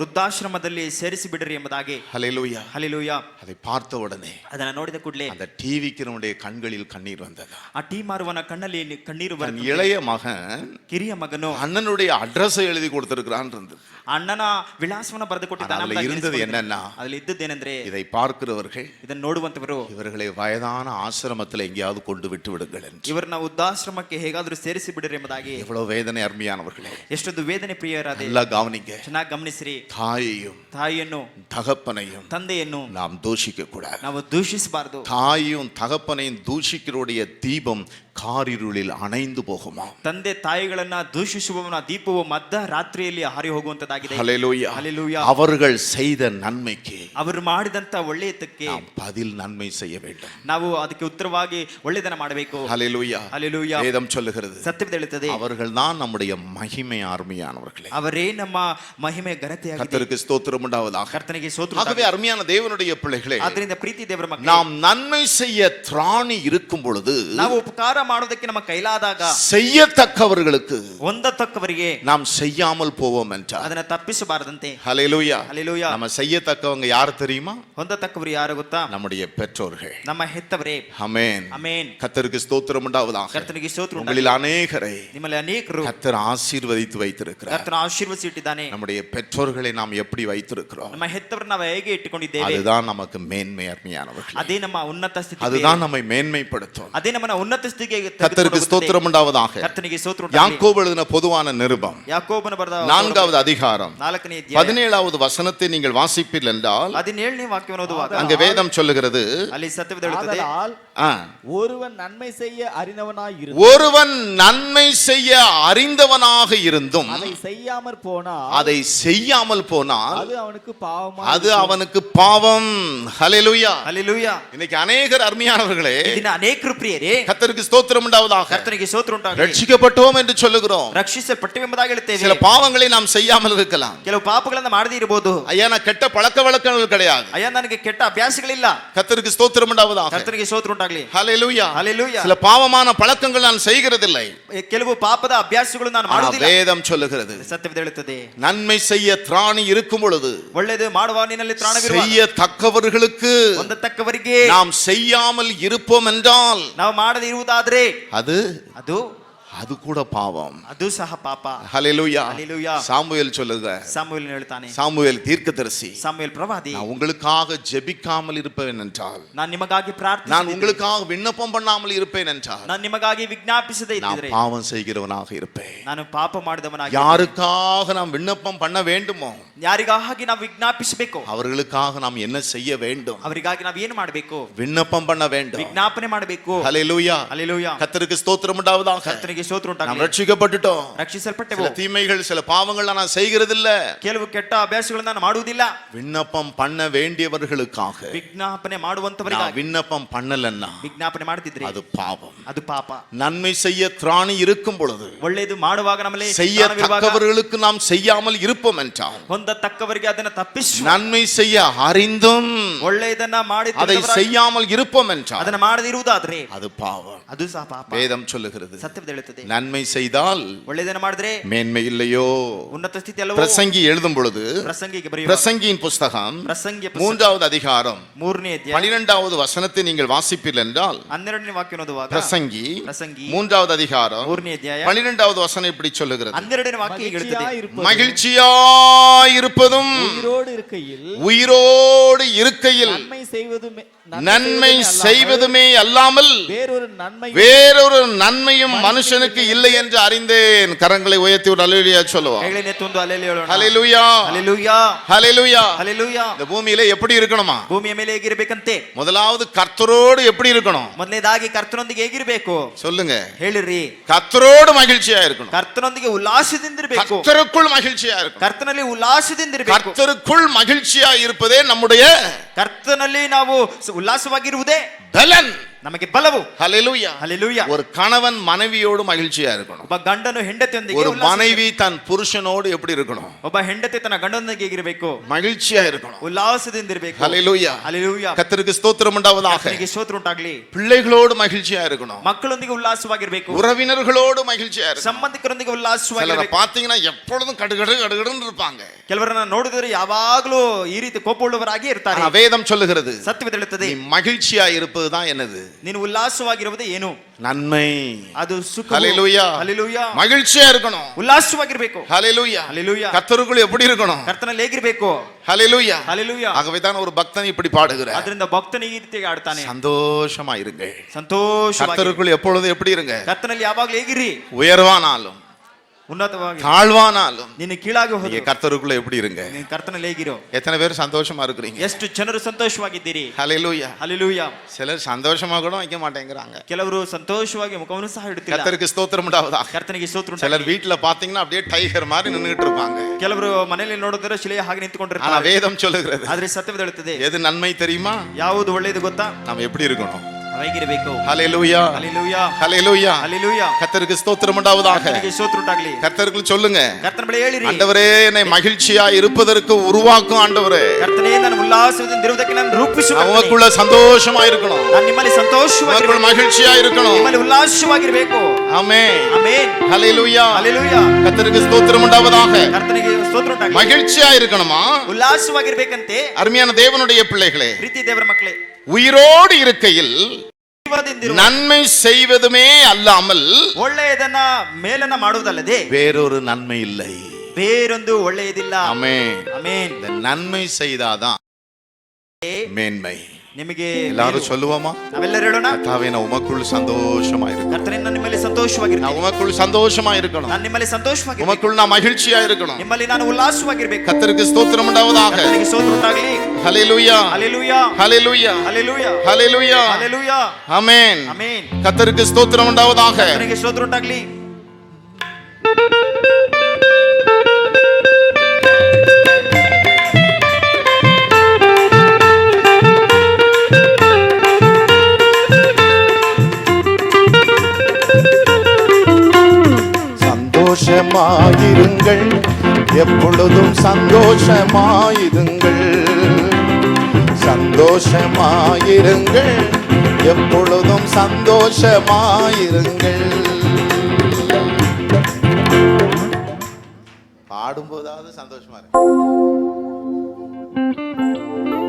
ವೃದ್ಧಾಶ್ರಮದಲ್ಲಿ ಸೇರಿಸಿ ಬಿಡ್ರಿ ಎಂಬುದಾಗಿ. ஹல்லேலூயா. ಹಲ್ಲೆಲೂಯಾ. அதை பார்த்த உடனே ಅದನ್ನ ನೋಡಿದ ಕೂಡಲೇ அந்த டிவிக்கிறவனுடைய கண்களில் கண்ணீர் வந்ததா. ಆ ಟೀ ಮಾರುವನ ಕಣ್ಣಲ್ಲಿ ಕಣ್ಣೀರು தன் ಬಂತು. இளைய மகன் ಕಿರಿಯ ಮಗನು அண்ணனுடைய அட்ரஸை எழுதி கொடுத்திருக்கிறான் இருந்தது. ಅಣ್ಣನ ವಿಳಾಸವನ್ನ ಬರೆದು ಕೊಟ್ಟಿದ್ದಾನೆ. அதுல இருந்தது என்னன்னா, ಅದ್ರಲ್ಲಿ ಇದ್ದದ್ದೇನೆಂದ್ರೆ இதை பார்க்கிறவர்கள் ಇದನ್ನ ನೋಡುವಂತವರು இவர்களை வயதான ஆசிரமத்தில் எங்கேயாவது கொண்டு விட்டு விடுங்கள் என்று. ಇವರನ್ನ ವೃದ್ಧಾಶ್ರಮಕ್ಕೆ ಹೇಗಾದ್ರೂ ಸೇರಿಸಿ ಬಿಡ್ರಿ ಎಂಬುದಾಗಿ. எவ்வளவு வேதனை அருமையானவர்களே. ಎಷ್ಟೊಂದು ವೇದನೆ ಪ್ರಿಯರಾದ நல்லா கவனிங்க. ಚೆನ್ನಾಗಿ ಗಮನಿಸಿರಿ. தாயையும் ತಾಯಿಯನ್ನು தகப்பனையும் ತಂದೆಯನ್ನು நாம் தூஷிக்க கூடாது. ನಾವು ದೂಷಿಸಬಾರದು. தாயும் தகப்பனையும் தூஷிக்கிறோடைய தீபம் காரிருளில் அணைந்து போகுமா. ತಂದೆ ತಾಯಿಗಳನ್ನ ದೂಷಿಸುವವನ ದೀಪವು ಮಧ್ಯ ರಾತ್ರಿಯಲ್ಲಿ ಹಾರಿ ಹೋಗುವಂತದ್ದಾಗಿದೆ. ஹல்லேலூயா. ಹಲ್ಲೆಲೂಯಾ. அவர்கள் செய்த நன்மைக்கு ಅವರು ಮಾಡಿದಂತ ಒಳ್ಳೆಯತಕ್ಕೆ நாம் பதில் நன்மை செய்ய வேண்டும். ನಾವು ಅದಕ್ಕೆ ಉತ್ತರವಾಗಿ ಒಳ್ಳೆಯದನ್ನ ಮಾಡಬೇಕು. ஹல்லேலூயா. ಹಲ್ಲೆಲೂಯಾ. வேதம் சொல்லுகிறது ಸತ್ಯವೇದ ಹೇಳುತ್ತದೆ, அவர்கள் தான் நம்முடைய மகிமை அருமையானவர்களே. ಅವರೇ ನಮ್ಮ ಮಹಿಮೆ ಘನತೆಯಾಗಿದೆ. கர்த்தருக்கு ஸ்தோத்திரம் உண்டாவதாக. ಕರ್ತನಿಗೆ ಸ್ತೋತ್ರ. ஆகவே அருமையான தேவனுடைய பிள்ளைகளே, ಆದ್ದರಿಂದ ಪ್ರೀತಿ ದೇವರ ಮಕ್ಕಳೇ, நாம் நன்மை செய்ய திராணி இருக்கும் பொழுது ನಾವು ಉಪಕಾರ ಮಾಡೋದಕ್ಕೆ ನಮ್ಮ ಕೈಲಾದಾಗ செய்யத்தக்கவர்களுக்கு ಹೊಂದತಕ್ಕವರಿಗೆ நாம் செய்யாமல் போவோம் என்றார். ಅದನ್ನ ತಪ್ಪಿಸಬಾರದಂತೆ. ஹல்லேலூயா. ಹಲ್ಲೆಲೂಯಾ. நம்ம செய்யத்தக்கவங்க யார் தெரியுமா? ಹೊಂದತಕ್ಕವರು ಯಾರು ಗೊತ್ತಾ? நம்முடைய பெற்றோர்கள். ನಮ್ಮ ಹೆತ್ತವರೇ. ஆமென். ಆಮೆನ್. கர்த்தருக்கு ஸ்தோத்திரம் உண்டாவதாக. ಕರ್ತನಿಗೆ ಸ್ತೋತ್ರ. உங்களில் அநேகரை ನಿಮ್ಮಲ್ಲಿ ಅನೇಕರು கர்த்தர் ஆசீர்வதித்து வைத்திருக்கிறார். ಕರ್ತನ ಆಶೀರ್ವದಿಸಿಟ್ಟಿದ್ದಾನೆ. நம்முடைய பெற்றோர்களை நாம் எப்படி வைத்திருக்கிறோம், ನಮ್ಮ ಹೆತ್ತವರನ್ನ ನಾವು ಹೇಗೆ ಇಟ್ಟುಕೊಂಡಿದ್ದೇವೆ, அதுதான் நமக்கு மேன்மை அருமையானவர்களே. ಅದೇ ನಮ್ಮ ಉನ್ನತ ಸ್ಥಿತಿ. அதுதான் நம்மை மேன்மைப்படுத்தும். ಅದೇ ನಮ್ಮನ್ನ ಉನ್ನತ ಸ್ಥಿತಿಗೆ கர்த்தருக்கு ஸ்தோத்திரம் உண்டாவதாக. ಕರ್ತನಿಗೆ ಸ್ತೋತ್ರ. யாக்கோபு எழுதின பொதுவான நிருபம் ಯಾಕೋಬನ ಬರೆದ 4வது அதிகாரம் 4ನೇ ಅಧ್ಯಾಯ 17வது வசனத்தை நீங்கள் வாசிப்பீர்கள் என்றால் 17ನೇ ವಾಕ್ಯವನ್ನು ಓದುವಾಗ அங்க வேதம் சொல்லுகிறது, ಅಲ್ಲಿ ಸತ್ಯವೇದ ಹೇಳುತ್ತದೆ, ஆதலால் ஆ, ஒருவன் நன்மை செய்ய அறிந்தவனாய் ஒருவன் நன்மை செய்ய அறிந்தவனாக இருந்தும் அதை செய்யாமற் போனால் அதை செய்யாமல் போனால் அது அவனுக்கு பாவமா அது அவனுக்கு பாவம். ஹல்லேலூயா. ಹಲ್ಲೆಲೂಯಾ. இன்னைக்கு அநேகர் அருமையானவர்களே, ಇದನ್ನ ಅನೇಕರು ಪ್ರಿಯರೇ, கர்த்தருக்கு ஸ்தோத்திரம் உண்டாவதாக, ಕರ್ತನಿಗೆ ಸ್ತೋತ್ರ ಉಂಟಾಗಲಿ, ரட்சிக்கப்பட்டோம் என்று சொல்லுகிறோம். ರಕ್ಷಿಸಲ್ಪಟ್ಟಿವೆಂಬುದಾಗಿ ಹೇಳುತ್ತೇವೆ. சில பாவங்களை நாம் செய்யாமல் இருக்கலாம். ಕೆಲವು ಪಾಪಗಳನ್ನ ಮಾಡದೇ ಇರಬಹುದು. ஐயா நான் கெட்ட பழக்க வழக்கங்கள் கிடையாது. ಅಯ್ಯ ನನಗೆ ಕೆಟ್ಟ ಅಭ್ಯಾಸಗಳಿಲ್ಲ. கர்த்தருக்கு ஸ்தோத்திரம் உண்டாவதாக. ಕರ್ತನಿಗೆ ಸ್ತೋತ್ರ ಉಂಟಾಗಲಿ. ஹல்லேலூயா. ಹಲ್ಲೆಲೂಯಾ. சில பாவமான பழக்கங்கள் நான் செய்கிறதில்லை. ಕೆಲವು ಪಾಪದ ಅಭ್ಯಾಸಗಳು ನಾನು ಮಾಡುವುದಿಲ್ಲ. வேதம் சொல்லுகிறது, ಸತ್ಯವೇದ ಹೇಳುತ್ತದೆ, நன்மை செய்ய திராணி இருக்கும் பொழுது ಒಳ್ಳೆಯದು ಮಾಡುವ ನಿನ್ನಲ್ಲಿ ತ್ರಾಣವಿರುವ செய்யத்தக்கவர்களுக்கு ಹೊಂದತಕ್ಕವರಿಗೆ நாம் செய்யாமல் இருப்போம் என்றால் ನಾವು ಮಾಡದೇ ಇರುವುದಾದ್ರೆ அது ಅದು அது கூட பாவம். ಅದು ಸಹ ಪಾಪ. ஹல்லேலூயா. ஹல்லேலூயா. சாமுவேல் சொல்லுங்க, ಸಾಮುವೇಲ್ ಹೇಳ್ತಾನೆ, சாமுவேல் தீர்க்கதரிசி, ಸಾಮುವೇಲ್ ಪ್ರವಾದಿ, நான் உங்களுக்காக ஜெபிக்காமல் இருப்பேன் என்றால், ನಾನು ನಿಮಗಾಗಿ நான் ಪ್ರಾರ್ಥಿಸಿದರೆ, உங்களுக்காக விண்ணப்பம் பண்ணாமல் இருப்பேன் என்றால், ನಾನು ನಿಮಗಾಗಿ ವಿಜ್ಞಾಪಿಸದೇ நான் ಇದ್ದರೆ பாவம் செய்கிறவனாக இருப்பேன். ನಾನು ಪಾಪ ಮಾಡಿದವನಾಗಿ, யாருக்காக நாம் விண்ணப்பம் பண்ண வேண்டுமோ ಯಾರಿಗಾಗಿ ನಾವು ವಿಜ್ಞಾಪಿಸಬೇಕು, அவர்களுக்காக நாம் என்ன செய்ய வேண்டும்? ಅವರಿಗಾಗಿ ನಾವು ಏನು ಮಾಡಬೇಕು? விண்ணப்பம் பண்ண வேண்டும். ವಿಜ್ಞಾಪನೆ ಮಾಡಬೇಕು. ஹல்லேலூயா. ಹಲ್ಲೆಲೂಯಾ. கர்த்தருக்கு ஸ்தோத்திரம் உண்டாவதாக. ಕರ್ತನಿಗೆ ಸ್ತೋತ್ರ நாம் ಉಂಟಾಗಲಿ. ரட்சிக்கப்பட்டுட்டோம். ರಕ್ಷಿಸಲ್ಪಟ್ಟೆವು. சில தீமைகள் சில பாவங்கள் நான் செய்கிறது இல்ல. ಕೆಲವು ಕೆಟ್ಟ ಅಭ್ಯಾಸಗಳನ್ನ ನಾನು ಮಾಡುವುದಿಲ್ಲ. விண்ணப்பம் பண்ண வேண்டியவர்களுக்காக ವಿಜ್ಞಾಪನೆ நான் ಮಾಡುವಂತವರಿಗಾಗಿ விண்ணப்பம் பண்ணலன்னா ವಿಜ್ಞಾಪನೆ ಮಾಡ್ತಿದ್ರೆ அது பாவம். ಅದು ಪಾಪ. நன்மை செய்ய திராணி இருக்கும் பொழுது ಒಳ್ಳೆಯದು ಮಾಡುವಾಗ ನಮ್ಮಲ್ಲಿ செய்யத்தக்கவர்களுக்கு நாம் செய்யாமல் இருப்போம் என்றால், ಹೊಂದತಕ್ಕವರಿಗೆ ಅದನ್ನ ತಪ್ಪಿಸು, நன்மை செய்ய அறிந்தும் ಒಳ್ಳೆಯದನ್ನ ಮಾಡಿ அதை செய்யாமல் இருப்போம் என்றால் ಅದನ್ನ ಮಾಡದೇ ಇರುವುದಾದ್ರೆ அது பாவம். ಅದು ಸಹ ಪಾಪ. வேதம் சொல்லுகிறது, ಸತ್ಯವೇದ ಹೇಳುತ್ತದೆ, நன்மை செய்தால் ಒಳ್ಳೆಯದನ್ನ ಮಾಡಿದ್ರೆ மேன்மை இல்லையோ? ಉನ್ನತ ಸ್ಥಿತಿ ಅಲ್ಲವೋ? பிரசங்கி எழுதும் பொழுது ಪ್ರಸಂಗಿಗೆ ಬರೆಯುವ பிரசங்கியின் புஸ்தகம் ಪ್ರಸಂಗಿ 3வது அதிகாரம் 3ನೇ ಅಧ್ಯಾಯ 12வது வசனத்தை நீங்கள் வாசிப்பீர்கள் என்றால், 12ನೇ ವಾಕ್ಯ ಓದುವಾಗ பிரசங்கி ಪ್ರಸಂಗಿ 3வது அதிகாரம் 3ನೇ ಅಧ್ಯಾಯ 12வது வசனம் இப்படி சொல்லுகிறது, 12ನೇ ವಾಕ್ಯ ಹೀಗೆ ಹೇಳುತ್ತದೆ, மகிழ்ச்சியாயிருப்பதும் உயிரோடு இருக்கையில் உயிரோடு இருக்கையில் நன்மை நன்மை செய்வதுமே அல்லாமல் வேறொரு நன்மையும் மனுஷனுக்கு இல்லை என்று அறிந்தேன். கரங்களை உயர்த்தி ஒரு அல்லேலூயா சொல்லுவோம். ಹೆಗಲನ್ನೆತ್ತೊಂದು ಹಲ್ಲೆಲೂಯಾ ಹೇಳೋಣ. ஹல்லேலூயா ಹಲ್ಲೆಲೂಯಾ ஹல்லேலூயா. ಹಲ್ಲೆಲೂಯಾ. இந்த பூமியில எப்படி இருக்கணுமா? ಭೂಮಿಯ ಮೇಲೆ ಹೇಗಿರಬೇಕಂತೆ? முதலாவது கர்த்தரோடு எப்படி இருக்கணும்? ಮೊದಲನೇದಾಗಿ ಕರ್ತನೊಂದಿಗೆ ಹೇಗಿರಬೇಕು? சொல்லுங்க. ಹೇಳಿರಿ. கர்த்தரோடு மகிழ்ச்சியா இருக்கணும். ಕರ್ತನೊಂದಿಗೆ ಉಲ್ಲಾಸದಿಂದ ಇರಬೇಕು. கர்த்தருக்குள் மகிழ்ச்சியா இருக்கணும். ಕರ್ತನಲ್ಲಿ ಉಲ್ಲಾಸದಿಂದ ಇರಬೇಕು. கர்த்தருக்குள் மகிழ்ச்சியா இருப்பதே நம்முடைய ಕರ್ತನಲ್ಲಿ ನಾವು ಉಲ್ಲಾಸವಾಗಿರುವುದೇ பலன், ನಮಗೆ ಬಲವು. ஹல்லேலூயா. ಹಲ್ಲೆಲೂಯಾ. ஒரு கணவன் மனைவியோடு மகிழ்ச்சியா இருக்கணும். ಒಬ್ಬ ಗಂಡನು ಹೆಂಡತಿಯೊಂದಿಗೆ ஒரு மனைவி தன் புருஷனோடு எப்படி இருக்கணும்? ಒಬ್ಬ ಹೆಂಡತಿ ತನ್ನ ಗಂಡನೊಂದಿಗೆ ಹೇಗಿರಬೇಕು? மகிழ்ச்சியா இருக்கணும். ಉಲ್ಲಾಸದಿಂದ ಇರಬೇಕು. ஹல்லேலூயா. ಹಲ್ಲೆಲೂಯಾ. கர்த்தருக்கு ஸ்தோத்திரம் உண்டாவதாக. ಕರ್ತನಿಗೆ ಸ್ತೋತ್ರ ಉಂಟಾಗಲಿ. பிள்ளைகளோடு மகிழ்ச்சியா இருக்கணும். ಮಕ್ಕಳೊಂದಿಗೆ ಉಲ್ಲಾಸವಾಗಿರಬೇಕು. உறவினர்களோடு மகிழ்ச்சியா இருக்கணும். ಸಂಬಂಧಿಕರೊಂದಿಗೆ சிலரை ಉಲ್ಲಾಸವಾಗಿರಬೇಕು. பாத்தீங்கன்னா எப்பொழுதும் கடுகடுன்னு இருப்பாங்க. ಕೆಲವರನ್ನ ನೋಡಿದರೆ ಯಾವಾಗಲೂ ಈ ರೀತಿ ಕೋಪವುಳ್ಳವರಾಗಿ ಇರ್ತಾರೆ. ஆனா வேதம் சொல்லுகிறது, ಸತ್ಯವೇದ ಹೇಳುತ್ತದೆ, நீ மகிழ்ச்சியா இருப்பதுதான் என்னது? ನೀನು ಉಲ್ಲಾಸವಾಗಿರುವುದು ಏನು? நன்மை. ಅದು ಸುಖ. ஹல்லேலூயா. ಹಲ್ಲೆಲೂಯಾ. மகிழ்ச்சியா இருக்கணும். ಉಲ್ಲಾಸವಾಗಿರಬೇಕು. ஹல்லேலூயா. ಹಲ್ಲೆಲೂಯಾ. கர்த்தருக்குள் எப்படி இருக்கணும்? ಕರ್ತನಲ್ಲಿ ಹೇಗಿರಬೇಕು? ஹல்லேலூயா. ಹಲ್ಲೆಲೂಯಾ. ஆகவே தான் ஒரு பக்தன் இப்படி பாடுகிறார், ಅದರಿಂದ ಭಕ್ತನಿಗೆ ಈ ರೀತಿ ಆಡ್ತಾನೆ, சந்தோஷமா இருங்க. ಸಂತೋಷವಾಗಿ. கர்த்தருக்குள் எப்பொழுதும் எப்படி இருங்க? ಕರ್ತನಲ್ಲಿ ಯಾವಾಗಲೂ ಹೇಗಿರಿ. உயர்வானாலும் ಉನ್ನತವಾಗಿ, தாழ்வானாலும் ನೀನು ಕೀಳಾಗಿ நீங்க ಹೋದ್ರು கர்த்தருக்குள்ள எப்படி இருங்க? ನೀನು ಕರ್ತನಲ್ಲಿ ಹೇಗಿರೋ. எத்தனை பேர் சந்தோஷமா இருக்கிறீங்க? ಎಷ್ಟು ಜನರು ಸಂತೋಷವಾಗಿದ್ದೀರಿ? ஹல்லேலூயா. ಹಲ್ಲೆಲೂಯಾ. சிலர் சந்தோஷமா கூட வைக்க மாட்டேங்கிறாங்க. ಕೆಲವರು ಸಂತೋಷವಾಗಿ ಮುಖವನ್ನು ಸಹ ಇಡುತ್ತಿಲ್ಲ. கர்த்தருக்கு ஸ்தோத்திரம் உண்டாவதாக. ಕರ್ತನಿಗೆ ಸ್ತೋತ್ರ ಉಂಟಾಗಲಿ. சிலர் வீட்டுல பாத்தீங்கன்னா அப்படியே டைகர் மாதிரி நின்னுட்டு இருப்பாங்க. ಕೆಲವರು ಮನೆಯಲ್ಲಿ ನೋಡಿದ್ರೆ ಶಿಲೆಯ ಹಾಗೆ ஆனா ನಿಂತುಕೊಂಡಿರ್ತಾರೆ. வேதம் சொல்லுகிறது, ಆದ್ರೆ ಸತ್ಯವೇದ ಹೇಳುತ್ತದೆ, எது நன்மை தெரியுமா? ಯಾವುದು ಒಳ್ಳೆಯದು ಗೊತ್ತಾ? நாம எப்படி இருக்கணும்? ಹೇಗಿರಬೇಕು? ஹல்லேலூயா. ಹಲ್ಲೆಲೂಯಾ. ஹல்லேலூயா. ಹಲ್ಲೆಲೂಯಾ. கர்த்தருக்கு ஸ்தோத்திரம் உண்டாவதாக. ಕರ್ತನಿಗೆ ಸ್ತೋತ್ರ ಉಂಟಾಗಲಿ. கர்த்தருக்கு சொல்லுங்க, ಕರ್ತನ ಬಳಿ ಹೇಳಿರಿ, ஆண்டவரே என்னை மகிழ்ச்சியா இருப்பதற்கு உருவாக்கும் ஆண்டவரே. ಕರ್ತನೇ ನಾನು ಉಲ್ಲಾಸದಿಂದ ಇರುವುದಕ್ಕೆ ನಾನು ರೂಪಿಸು. அவங்களுக்குள்ள சந்தோஷமா இருக்கணும். ನಾನು ನಿಮ್ಮಲ್ಲಿ ಸಂತೋಷವಾಗಿರಬೇಕು. மகிழ்ச்சியா இருக்கணும். ನಿಮ್ಮಲ್ಲಿ ಉಲ್ಲಾಸವಾಗಿರಬೇಕು. ஆமென். ಆಮೆನ್. ஹல்லேலூயா. ಹಲ್ಲೆಲೂಯಾ. கர்த்தருக்கு ஸ்தோத்திரம் உண்டாவதாக. ಕರ್ತನಿಗೆ ಸ್ತೋತ್ರ ಉಂಟಾಗಲಿ. மகிழ்ச்சியா இருக்கணுமா? ಉಲ್ಲಾಸವಾಗಿರಬೇಕಂತೆ. அருமையான தேவனுடைய பிள்ளைகளே, ಪ್ರೀತಿ ದೇವರ ಮಕ್ಕಳೇ, உயிரோடு இருக்கையில் ಜೀವದಿಂದಿರುವ நன்மை செய்வதுமே அல்லாமல் ಒಳ್ಳೆಯದನ್ನ ಮೇಲನ್ನ ಮಾಡುವುದಲ್ಲದೆ வேறொரு நன்மை இல்லை. ಬೇರೊಂದು ಒಳ್ಳೆಯದಿಲ್ಲ. ஆமென். ಆಮೆನ್. இந்த நன்மை செய்தாதான் மேன்மை. ನಿಮಗೆ எல்லாரும் சொல்லுவோமா? ನಾವೆಲ್ಲರೂ ಹೇಳೋಣ, கர்த்தாவே நான் உமக்குள் சந்தோஷமா இருக்கணும். ಕರ್ತನೇ ನಾನು ನಿಮ್ಮಲ್ಲಿ ಸಂತೋಷವಾಗಿರ್ತೀನಿ. நான் உமக்குள் சந்தோஷமா இருக்கணும். ನಾನು ನಿಮ್ಮಲ್ಲಿ ಸಂತೋಷವಾಗಿರ್ತೀನಿ. உமக்குள் நான் மகிழ்ச்சியா இருக்கணும். ನಿಮ್ಮಲ್ಲಿ ನಾನು ಉಲ್ಲಾಸವಾಗಿರಬೇಕು. கர்த்தருக்கு ஸ்தோத்திரம் உண்டாவதாக. ಕರ್ತನಿಗೆ ಸ್ತೋತ್ರ ಉಂಟಾಗಲಿ. ஹல்லேலூயா. ಹಲ್ಲೆಲೂಯಾ. ஹல்லேலூயா. ಹಲ್ಲೆಲೂಯಾ. ஹல்லேலூயா. ಹಲ್ಲೆಲೂಯಾ. ஆமென். ಆಮೆನ್. கர்த்தருக்கு ஸ்தோத்திரம் உண்டாவதாக. ಕರ್ತನಿಗೆ ಸ್ತೋತ್ರ ಉಂಟಾಗಲಿ. சந்தோஷமாயிருங்கள், எப்பொழுதும் சந்தோஷமாயிருங்கள். சந்தோஷமாயிருங்கள், எப்பொழுதும் சந்தோஷமாயிருங்கள். பாடும்போதாவது சந்தோஷமா இருக்கு.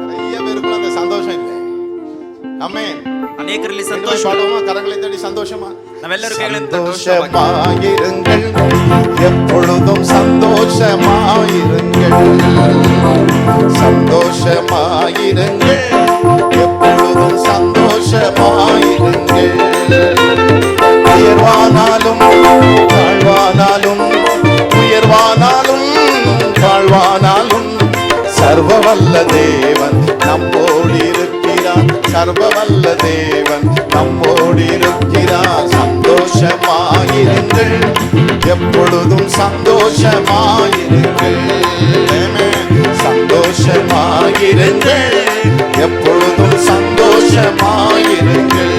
நிறைய பேருக்குள்ள அந்த சந்தோஷம் இல்லை. ஆமென். ಅನೇಕರಲ್ಲಿ ಸಂತೋಷ. பாடுவோமா? கரங்களை தட்டி சந்தோஷமா. ನಾವೆಲ್ಲರೂ ಕೈಗಳನ್ನು சந்தோஷமாயிருங்கள், எப்பொழுதும் சந்தோஷமாயிருங்கள். சந்தோஷமாயிருங்கள், எப்பொழுதும் சந்தோஷமாயிருங்கள். உயர்வானாலும் தாழ்வானாலும், உயர்வானாலும் தாழ்வானாலும், சர்வவல்ல தேவன் நம்மோடு இருக்கிறார். சர்வவல்ல தேவன் நம்மோடு இருக்கிறார். சந்தோஷமாயிருங்கள், எப்பொழுதும் சந்தோஷமாயிருங்கள். சந்தோஷமாயிருங்கள், எப்பொழுதும் சந்தோஷமாயிருங்கள்.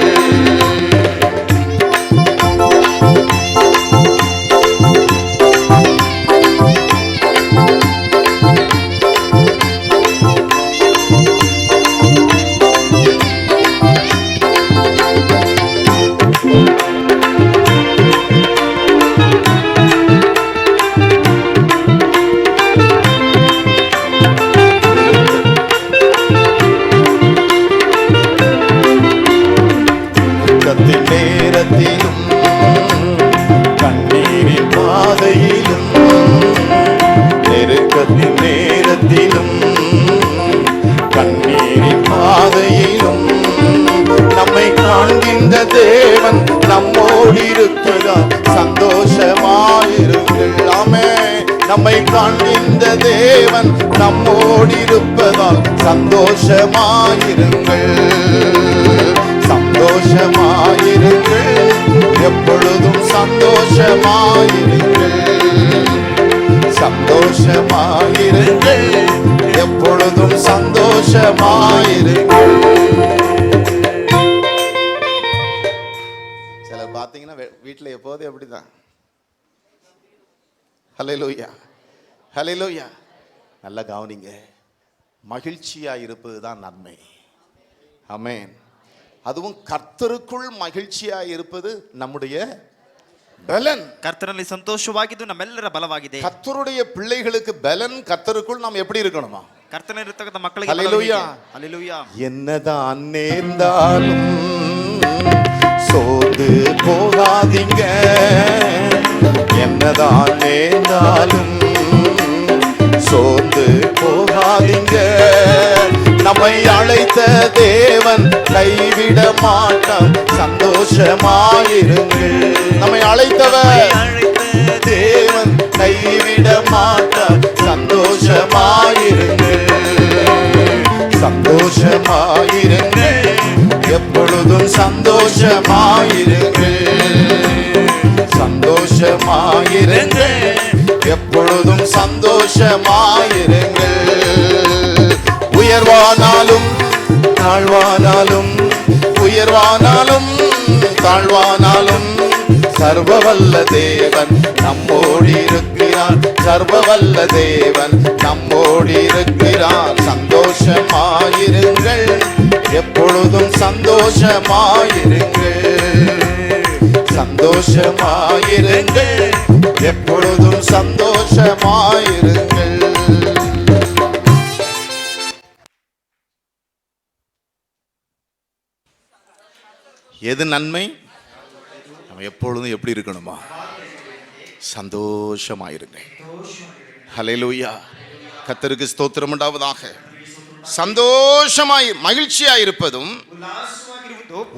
நேரத்திலும் கண்ணீரின் பாதையிலும், நெருக்கத்தின் நேரத்திலும் கண்ணீரின் பாதை தேவன் நம்மோடு இருக்கிறார், சந்தோஷமாயிருங்கள். ஆமென். நம்மை காண்கின்ற தேவன் நம்மோடு இருப்பதால் சந்தோஷமாயிருங்கள், சந்தோஷமாயிருங்கள், எப்பொழுதும் சந்தோஷமாயிருங்கள், சந்தோஷமாயிருங்கள், எப்பொழுதும் சந்தோஷமாயிருங்கள். சிலர் பார்த்தீங்கன்னா வீட்டில் எப்போதும் எப்படிதான். ஹல்லேலூயா, ஹல்லேலூயா. நல்லா கவனிங்க, மகிழ்ச்சியா இருப்பது தான் நன்மை. ஆமென். அதுவும் கர்த்தருக்குள் மகிழ்ச்சியா இருப்பது நம்முடைய பலன். ಕರ್ತನಲ್ಲಿ ಸಂತೋಷವಾಗಿದ್ದು ನಮ್ಮೆಲ್ಲರ ಬಲವಾಗಿದೆ. கர்த்தருடைய பிள்ளைகளுக்கு பலன் கர்த்தருக்குள் நாம் எப்படி இருக்கணுமா? ಕರ್ತನಲ್ಲಿರ್ತಕ್ಕಂಥ ಮಕ್ಕಳಿಗೆ ஹல்லேலூயா. ಹಲ್ಲೆಲೂಯಾ. என்னதான் நேர்ந்தாலும் சோர்ந்து போகாதீங்க, என்னதான் நேர்ந்தாலும் சோர்ந்து போகாதீங்க, நம்மை அழைத்த தேவன் கைவிட மாட்டான், சந்தோஷமாயிருங்கள். நம்மை அழைத்தவர் தேவன் கைவிட மாட்டான், சந்தோஷமாயிருங்கள், சந்தோஷமாயிருங்கள், எப்பொழுதும் சந்தோஷமாயிருங்கள், சந்தோஷமாயிருங்கள், எப்பொழுதும் சந்தோஷமாயிருங்கள். உயர்வானாலும் தாழ்வானாலும், உயர்வானாலும் தாழ்வானாலும், சர்வவல்ல தேவன் நம்மோடு இருக்கிறார், சர்வவல்ல தேவன் நம்மோடு இருக்கிறார், சந்தோஷமாயிருங்கள், எப்பொழுதும் சந்தோஷமாயிருங்கள், சந்தோஷமாயிருங்கள், எப்பொழுதும் சந்தோஷமாயிருங்கள். எது நன்மை? நம்ம எப்பொழுதும் எப்படி இருக்கணுமா? சந்தோஷமாயிருங்க. ஹல்லேலூயா. கர்த்தருக்கு ஸ்தோத்திரம் உண்டாவதாக. சந்தோஷமாய் மகிழ்ச்சியாயிருப்பதும்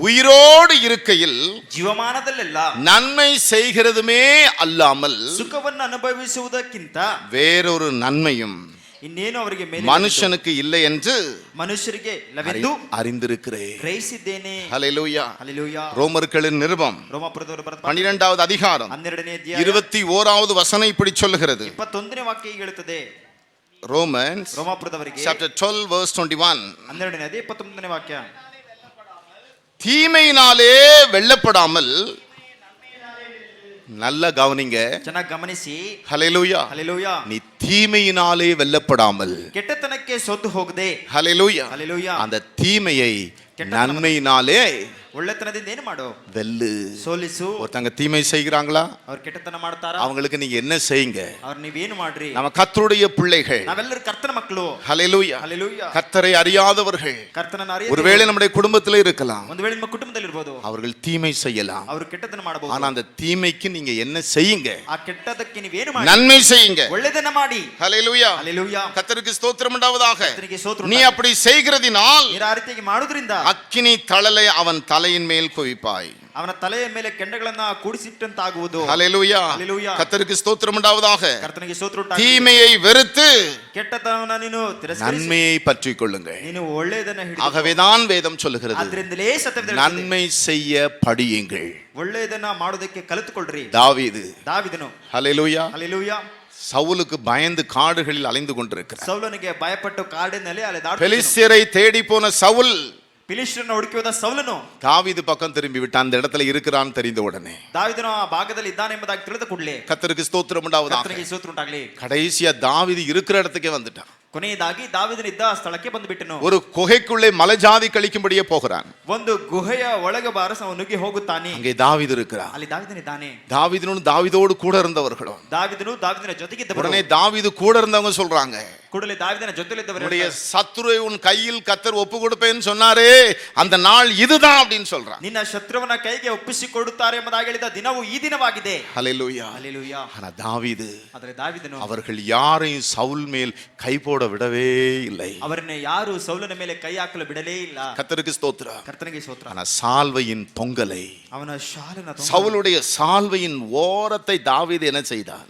உயிரோடு இருக்கையில் ಜೀವಮಾನದಲ್ಲೆಲ್ಲ நன்மை செய்கிறதுமே அல்லாமல் ಸುಖವನ್ನು ಅನುಭವಿಸುವುದಕ್ಕಿಂತ வேறொரு நன்மையும் ಇನ್ನೇನು ಅವರಿಗೆ ಮೇಲೆ மனுஷனுக்கு இல்லை என்று ಮನುಷ್ಯರಿಗೆ ಇಲ್ಲವೆಂದು அறிந்திருக்கிறேன். ಗ್ರಹಿಸಿದ್ದೇನೆ. ஹல்லேலூயா. ಹಲ್ಲೆಲೂಯಾ. ரோமர்களின் நிருபம் ರೋಮಾಪುರದವರು ಬರೆದ 12வது அதிகாரம் 12ನೇ ಅಧ್ಯಾಯ 21வது வசனம் இப்படி சொல்லுகிறது. 21ನೇ ವಾಕ್ಯ ಹೀಗೆ ಹೇಳುತ್ತದೆ. Romans ರೋಮಾಪುರದವರಿಗೆ chapter 12 verse 21. 12ನೇ ಅಧ್ಯಾಯ 21ನೇ ವಾಕ್ಯ. தீமையினாலே வெல்லப்படாமல், நல்ல கவனிங்க, ಚೆನ್ನಾಗಿ ಗಮನಿಸಿ. ஹல்லேலூயா, ಹಲ್ಲೆಲೂಯಾ. நீ தீமையினாலே வெல்லப்படாமல், ಕೆಟ್ಟತನಕ್ಕೆ ಸೋತು ಹೋಗದೆ, ஹல்லேலூயா, ಹಲ್ಲೆಲೂಯಾ, அந்த தீமையை நன்மையினாலே ಒಳ್ಳೆತನದಿಂದ ಏನು ಮಾಡು? வெல்லு. ಸೋಲಿಸು. ஒருத்தங்க தீமை செய்கிறாங்களா? ಅವ್ರು ಕೆಟ್ಟತನ ಮಾಡ್ತಾರ? அவங்களுக்கு நீங்க என்ன செய்யுங்க? ಅವ್ರು ನೀವೇನು ಮಾಡ್ರಿ? நம்ம கர்த்தருடைய பிள்ளைகள், ನಾವೆಲ್ಲರೂ ಕರ್ತನ ಮಕ್ಕಳು. ஹல்லேலூயா, ಹಲ್ಲೆಲೂಯಾ. கர்த்தரை அறியாதவர்கள் ಕರ್ತನನ್ನ ಅರಿಯದೆ ஒருவேளை நம்முடைய குடும்பத்திலே இருக்கலாம், ಒಂದು ವೇಳೆ ನಿಮ್ಮ ಕುಟುಂಬದಲ್ಲಿ ಇರಬಹುದು, அவர்கள் தீமை செய்யலாம். ಅವರು ಕೆಟ್ಟತನ ಮಾಡಬಹುದು. ஆனா அந்த தீமைக்கு நீங்க என்ன செய்யுங்க? ಆ ಕೆಟ್ಟದಕ್ಕೆ ನೀವೇನು ಮಾಡಿ? நன்மை செய்யுங்க. ಒಳ್ಳೆದನ್ನ ಮಾಡಿ. ஹல்லேலூயா. ಹಲ್ಲೆಲೂಯಾ. கர்த்தருக்கு ஸ்தோத்திரம் உண்டாவதாக. ಕರ್ತನಿಗೆ ಸ್ತೋತ್ರ. நீ அப்படி செய்கிறதினால் ನೀನು ಆ ರೀತಿಯಾಗಿ ಮಾಡುವುದರಿಂದ அக்கினி தழலை அவன் தலையின் மேல் குவிப்பாய். ಅವನ ತಲೆಯ ಮೇಲೆ ಕೆಂಡಗಳನ್ನ ಕೂಡಿಸಿಟ್ಟಂತಾಗುವುದು. ஹல்லேலூயா. ಹಲ್ಲೆಲೂಯಾ. கர்த்தருக்கு ஸ்தோத்திரம் உண்டாவதாக. ಕರ್ತನಿಗೆ ಸ್ತೋತ್ರ ಉಂಟಾಗಲಿ. தீமையை வெறுத்து ಕೆಟ್ಟತನವನ್ನು ನೀನು ತಿರಸ್ಕರಿಸಿ நன்மையை பற்றிக் கொள்ளுங்கள். ನೀನು ಒಳ್ಳೆಯದನ್ನ ಹಿಡಿದು. ஆகவேதான் வேதம் சொல்லுகிறது, ಆದ್ರಿಂದಲೇ ಸತ್ಯವೇದ நன்மை செய்ய படியுங்கள். ಒಳ್ಳೆಯದನ್ನ ಮಾಡೋದಕ್ಕೆ ಕಲಿತುಕೊಳ್ಳ್ರಿ. தாவீது, ದಾವಿದನು, ஹல்லேலூயா, ಹಲ್ಲೆಲೂಯಾ, சவுலுக்கு பயந்து காடுகளில் அலைந்து கொண்டிருக்கிறார். ಸೌಲನಿಗೆ ಭಯಪಟ್ಟು ಕಾಡಿನಲ್ಲಿ ಅಲೆದಾಡುತ್ತಿದ್ದನು. பெலிஸ்தியரை தேடி போன சவுல் ಫಿಲಿಷ್ಟಿಯರನ್ನು ಹುಡುಕಿ ಹೋದ ಸೌಲನು தாவீது பக்கம் திரும்பி விட்டான். அந்த இடத்துல இருக்கிறான்னு தெரிந்த உடனே ದಾವಿದನು ಆ ಭಾಗದಲ್ಲಿ ಇದ್ದಾನೆ ಎಂಬುದಾಗಿ ತಿಳಿದ ಕೂಡಲೇ கர்த்தருக்கு ஸ்தோத்திரம் உண்டாவதாக. ಕರ್ತನಿಗೆ ಸ್ತೋತ್ರ ಉಂಟಾಗಲಿ. கடைசியா தாவீது இருக்கிற இடத்துக்கே வந்துட்டான். ಕೊನೆಯದಾಗಿ ದಾವಿದನಿದ್ದ ಸ್ಥಳಕ್ಕೆ ಬಂದುಬಿಟ್ಟನು. ஒரு குகைக்குள்ளே மலைஜாதி கழிக்கும்படியே போகிறான். ಒಂದು ಗುಹೆಯ ಒಳಗೆ ಬಾರಸವ ನುಗ್ಗಿ ಹೋಗುತ್ತಾನೆ. அங்கே தாவீது இருக்கிறார். ಅಲ್ಲಿ ದಾವಿದನಿದ್ದಾನೆ. தாவீதுனும் தாவீதோடு கூட இருந்தவர்களும் ದಾವಿದನು ದಾವಿದನ ಜೊತೆಗಿದ್ದವರು. உடனே தாவீது கூட இருந்தவங்க சொல்றாங்க, ಕೂಡಲೇ ದಾವೀದನ ಜೊತೆಲಿದ್ದವರು உன்னுடைய சத்துருவை உன் கையில் கத்தர் ஒப்பு கொடுப்பேன்னு சொன்னாரே அந்த நாள் இதுதான் அப்படின்னு சொல்றான். ನಿನ್ನ ಶತ್ರುವನ ಕೈಗೆ ಒಪ್ಪಿಸಿಕೊಡುತ್ತಾರೆ ಎಂಬುದಾಗಿ ಹೇಳಿದ ದಿನವು ಈ ದಿನವಾಗಿದೆ. ஹல்லேலூயா. ಹಲ್ಲೆಲೂಯಾ. ஆனா தாவீது ಆದರೆ ದಾವೀದನು அவர்கள் யாரையும் சவுல் மேல் கை போட விடவே இல்லை. ಅವರನ್ನ ಯಾರು ಸೌಲನ ಮೇಲೆ ಕೈ ಹಾಕಲು ಬಿಡಲೇ ಇಲ್ಲ. கர்த்தருக்கு ஸ்தோத்திரம். ಕರ್ತನಿಗೆ ಸ್ತೋತ್ರ. ஆனா சால்வையின் தொங்கலை, ಅವನ ಶಾಲಿನ சவுலுடைய சால்வையின் ஓரத்தை தாவீது என்ன செய்தான்?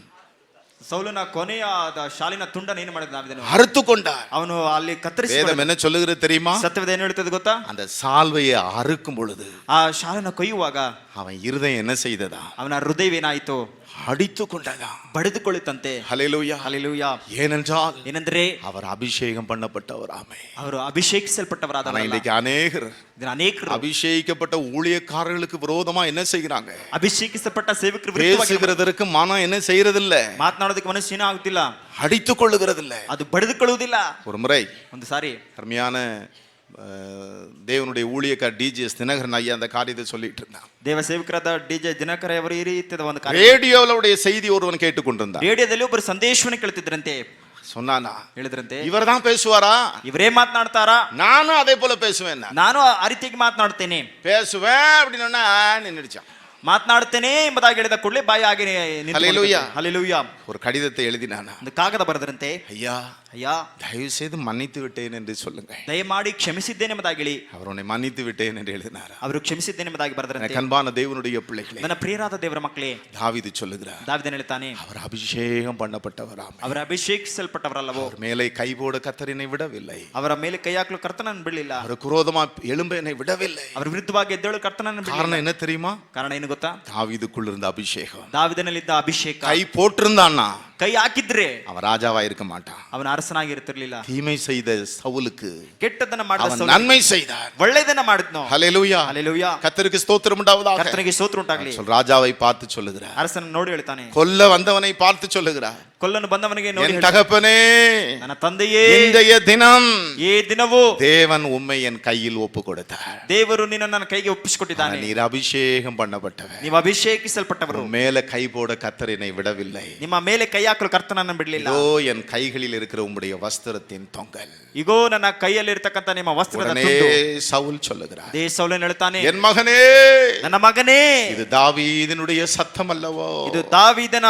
ಸೌಲನ ಕೊನೆಯಾದ ಶಾಲಿನ ತುಂಡನ ಏನು ಮಾಡಿದ ದಾವೀದನು? அறுத்து கொண்டார். ಅವನು ಅಲ್ಲಿ ಕತ್ತರಿಸಿ. வேதம் என்ன சொல்லுகிறது தெரியுமா? ಸತ್ಯವೇದ ಏನು ಹೇಳ್ತದೆ ಗೊತ್ತಾ? அந்த சால்வையை அறுக்கும் பொழுது ಆ ಶಾಲನ ಕೊಯ್ಯುವಾಗ அவன் இருதயம் என்ன செய்ததா? ಅವನ ಹೃದಯವೇನಾಯಿತು? அடித்து கொண்டதா? ಬಡಿದುಕೊಳ್ಳುತ್ತಂತೆ. ஹல்லேலூயா. ಹಲ್ಲೆಲೂಯಾ. ஏனென்றால் ಏನೆಂದರೆ அவர் அபிஷேகம் பண்ணப்பட்டவராமே. ಅವರು ಅಭಿಷೇಕಿಸಲ್ಪಟ್ಟವರಾದವರಲ್ಲ. இன்னைக்கு அநேகர் ಅನೇಕರು அபிஷேகிக்கப்பட்ட ஊழியக்காரர்களுக்கு விரோதமா என்ன செய்கிறாங்க? ಅಭಿಷೇಕಿಸಲ್ಪಟ್ಟ ಸೇವಕರು ವಿರುದ್ಧವಾಗಿ பேசுகிறதற்கு மனம் என்ன செய்யறதில்ல? ಮಾತನಾಡೋದಕ್ಕೆ ಮನಸ್ಸು ಏನೂ ಆಗುತ್ತಿಲ್ಲ. அடித்துக் கொள்ளுகிறதில்ல. ಅದು ಬಡಿದುಕೊಳ್ಳುವುದಿಲ್ಲ. ஒரு முறை ಒಂದು ಸಾರಿ அருமையான தேவனுடைய ஊழியக்கார் டிஜிஎஸ் தினகரன் ஐயா அந்த காரியத்தை சொல்லிட்டு இருந்தான். ದೇವ ಸೇವಕರಾದ ಡಿಜೆ ದಿನಕರ ಅವರು ಈ ರೀತಿಯ ಒಂದು ரேடியோவுடைய செய்தி ஒருவன் கேட்டுக்கொண்டிருந்தான். ರೇಡಿಯೋದಲ್ಲಿ ಒಬ್ಬರು ಸಂದೇಶವನ್ನು ಕೇಳ್ತಿದ್ರಂತೆ. சொன்னானா, ಹೇಳಿದ್ರಂತೆ, இவர் தான் பேசுவாரா? ಇವರೇ ಮಾತನಾಡ್ತಾರಾ? நானும் அதே போல பேசுவேன். ನಾನು ಆ ರೀತಿಯಾಗಿ ಮಾತನಾಡ್ತೇನೆ. பேசுவேன் அப்படின்னா நின்னுடுச்சான். ಮಾತನಾಡ್ತೇನೆ ಎಂಬುದಾಗಿ ಹೇಳಿದ ಕೂಡಲೇ ಬಾಯಿ ಆಗಿ ಹಲ್ಲೆಲೂಯಾ. ಹಲ್ಲೆಲೂಯಾ. ஒரு கடிதத்தை எழுதினானா, ಒಂದು ಕಾಗದ ಬರೆದರಂತೆ. ஐயா ಅಯ್ಯ, தயவு செய்து மன்னித்து விட்டேன் என்று சொல்லுங்க. ದಯಮಾಡಿ ಕ್ಷಮಿಸಿದ್ದೇನೆ ಎಂಬುದಾಗಿ ಹೇಳಿ. அவர் உன்னை மன்னித்து விட்டேன் என்று எழுதினார். ಅವರು ಕ್ಷಮಿಸಿದ್ದೇನೆ ಎಂಬುದಾಗಿ ಬರೆದರಂತೆ. அன்பான தேவனுடைய பிள்ளைகளே, ನನ್ನ ಪ್ರಿಯರಾದ ದೇವರ ಮಕ್ಕಳೇ, தாவீது சொல்லுகிறார், ದಾವೀದನು ಹೇಳ್ತಾನೆ, அவர் அபிஷேகம் பண்ணப்பட்டவராம். ಅವರ ಅಭಿಷೇಕಿಸಲ್ಪಟ್ಟವರಲ್ಲವೋ? அவர் மேலே கைபோட கத்தரினை விடவில்லை. ಅವರ ಮೇಲೆ ಕೈ ಹಾಕಲು ಕರ್ತನನ್ನು ಬಿಡಲಿಲ್ಲ. அவர் குரோதமா எழும்பனை விடவில்லை. ಅವರ ವಿರುದ್ಧವಾಗಿ ಎದ್ದೇಳು ಕರ್ತನನ್ನು ಬಿಡಲಿಲ್ಲ. காரணம் என்ன தெரியுமா? ಕಾರಣ ಏನು ಗೊತ್ತಾ? தாவீதுக்குள்ள இருந்த அபிஷேகம். ದಾವೀದನಲ್ಲಿದ್ದ ಅಭಿಷೇಕ. கை போட்டிருந்தான்னா ಕೈ ಹಾಕಿದ್ರೆ அவன் ராஜாவா இருக்க மாட்டான். ಅವನ ಅರಸನಾಗಿ ಇರ್ತಿರ್ಲಿಲ್ಲ. தீமை செய்த சவுலுக்கு ಕೆಟ್ಟದನ್ನ ಮಾಡಿದ அவன் ಸೌಲನಿಗೆ நன்மை செய்தார். ಒಳ್ಳೆಯದನ್ನ ಮಾಡಿದ್ನೋ. ஹல்லேலூயா. ಹಲ್ಲೆಲೂಯಾ. கர்த்தருக்கு ஸ்தோத்திரம் உண்டாவதாக. ಕರ್ತನಿಗೆ ಸ್ತೋತ್ರ ಉಂಟಾಗಲಿ. ராஜாவை பார்த்து சொல்லுகிறார். ಅರಸನ ನೋಡಿ ಹೇಳ್ತಾನೆ, கொல்ல வந்தவனை பார்த்து சொல்லுகிறார், ಕೊಲ್ಲನು ಬಂದವನಿಗೆ ನೋಡಿ என் தகப்பனே, ನನ್ನ ತಂದೆಯೇ, இன்றைய தினம் ಈ ದಿನವೂ தேவன் உம்மை என் கையில் ஒப்பு கொடுத்தார். ದೇವರು ನಿನ್ನ ನನ್ನ ಕೈಗೆ ಒಪ್ಪಿಸಿಕೊಟ್ಟಿದ್ದಾನೆ. நீர் அபிஷேகம் பண்ணப்பட்டவர். ನೀವು ಅಭಿಷೇಕಿಸಲ್ಪಟ್ಟವರು. உன் மேல கை போட கர்த்தர் என்னை விடவில்லை. ನಿಮ್ಮ ಮೇಲೆ ಕೈ ಹಾಕಲು ಕರ್ತನನ್ನು ಬಿಡಲಿಲ್ಲ. இதோ என் கைகளில் இருக்கிற உம்முடைய வஸ்திரத்தின் தொங்கல். ಇಗೋ ನನ್ನ ಕೈಯಲ್ಲಿ ಇರತಕ್ಕಂತ ನಿಮ್ಮ ವಸ್ತ್ರದ உடனே ತುಂಡು. சவுல் சொல்லுகிறார், ದೇ ಸೌಲನು ಹೇಳ್ತಾನೆ, என் மகனே, ನನ್ನ ಮಗನೇ, இது தாவீதினுடைய சத்தம் அல்லவோ? ಇದು ದಾವೀದನ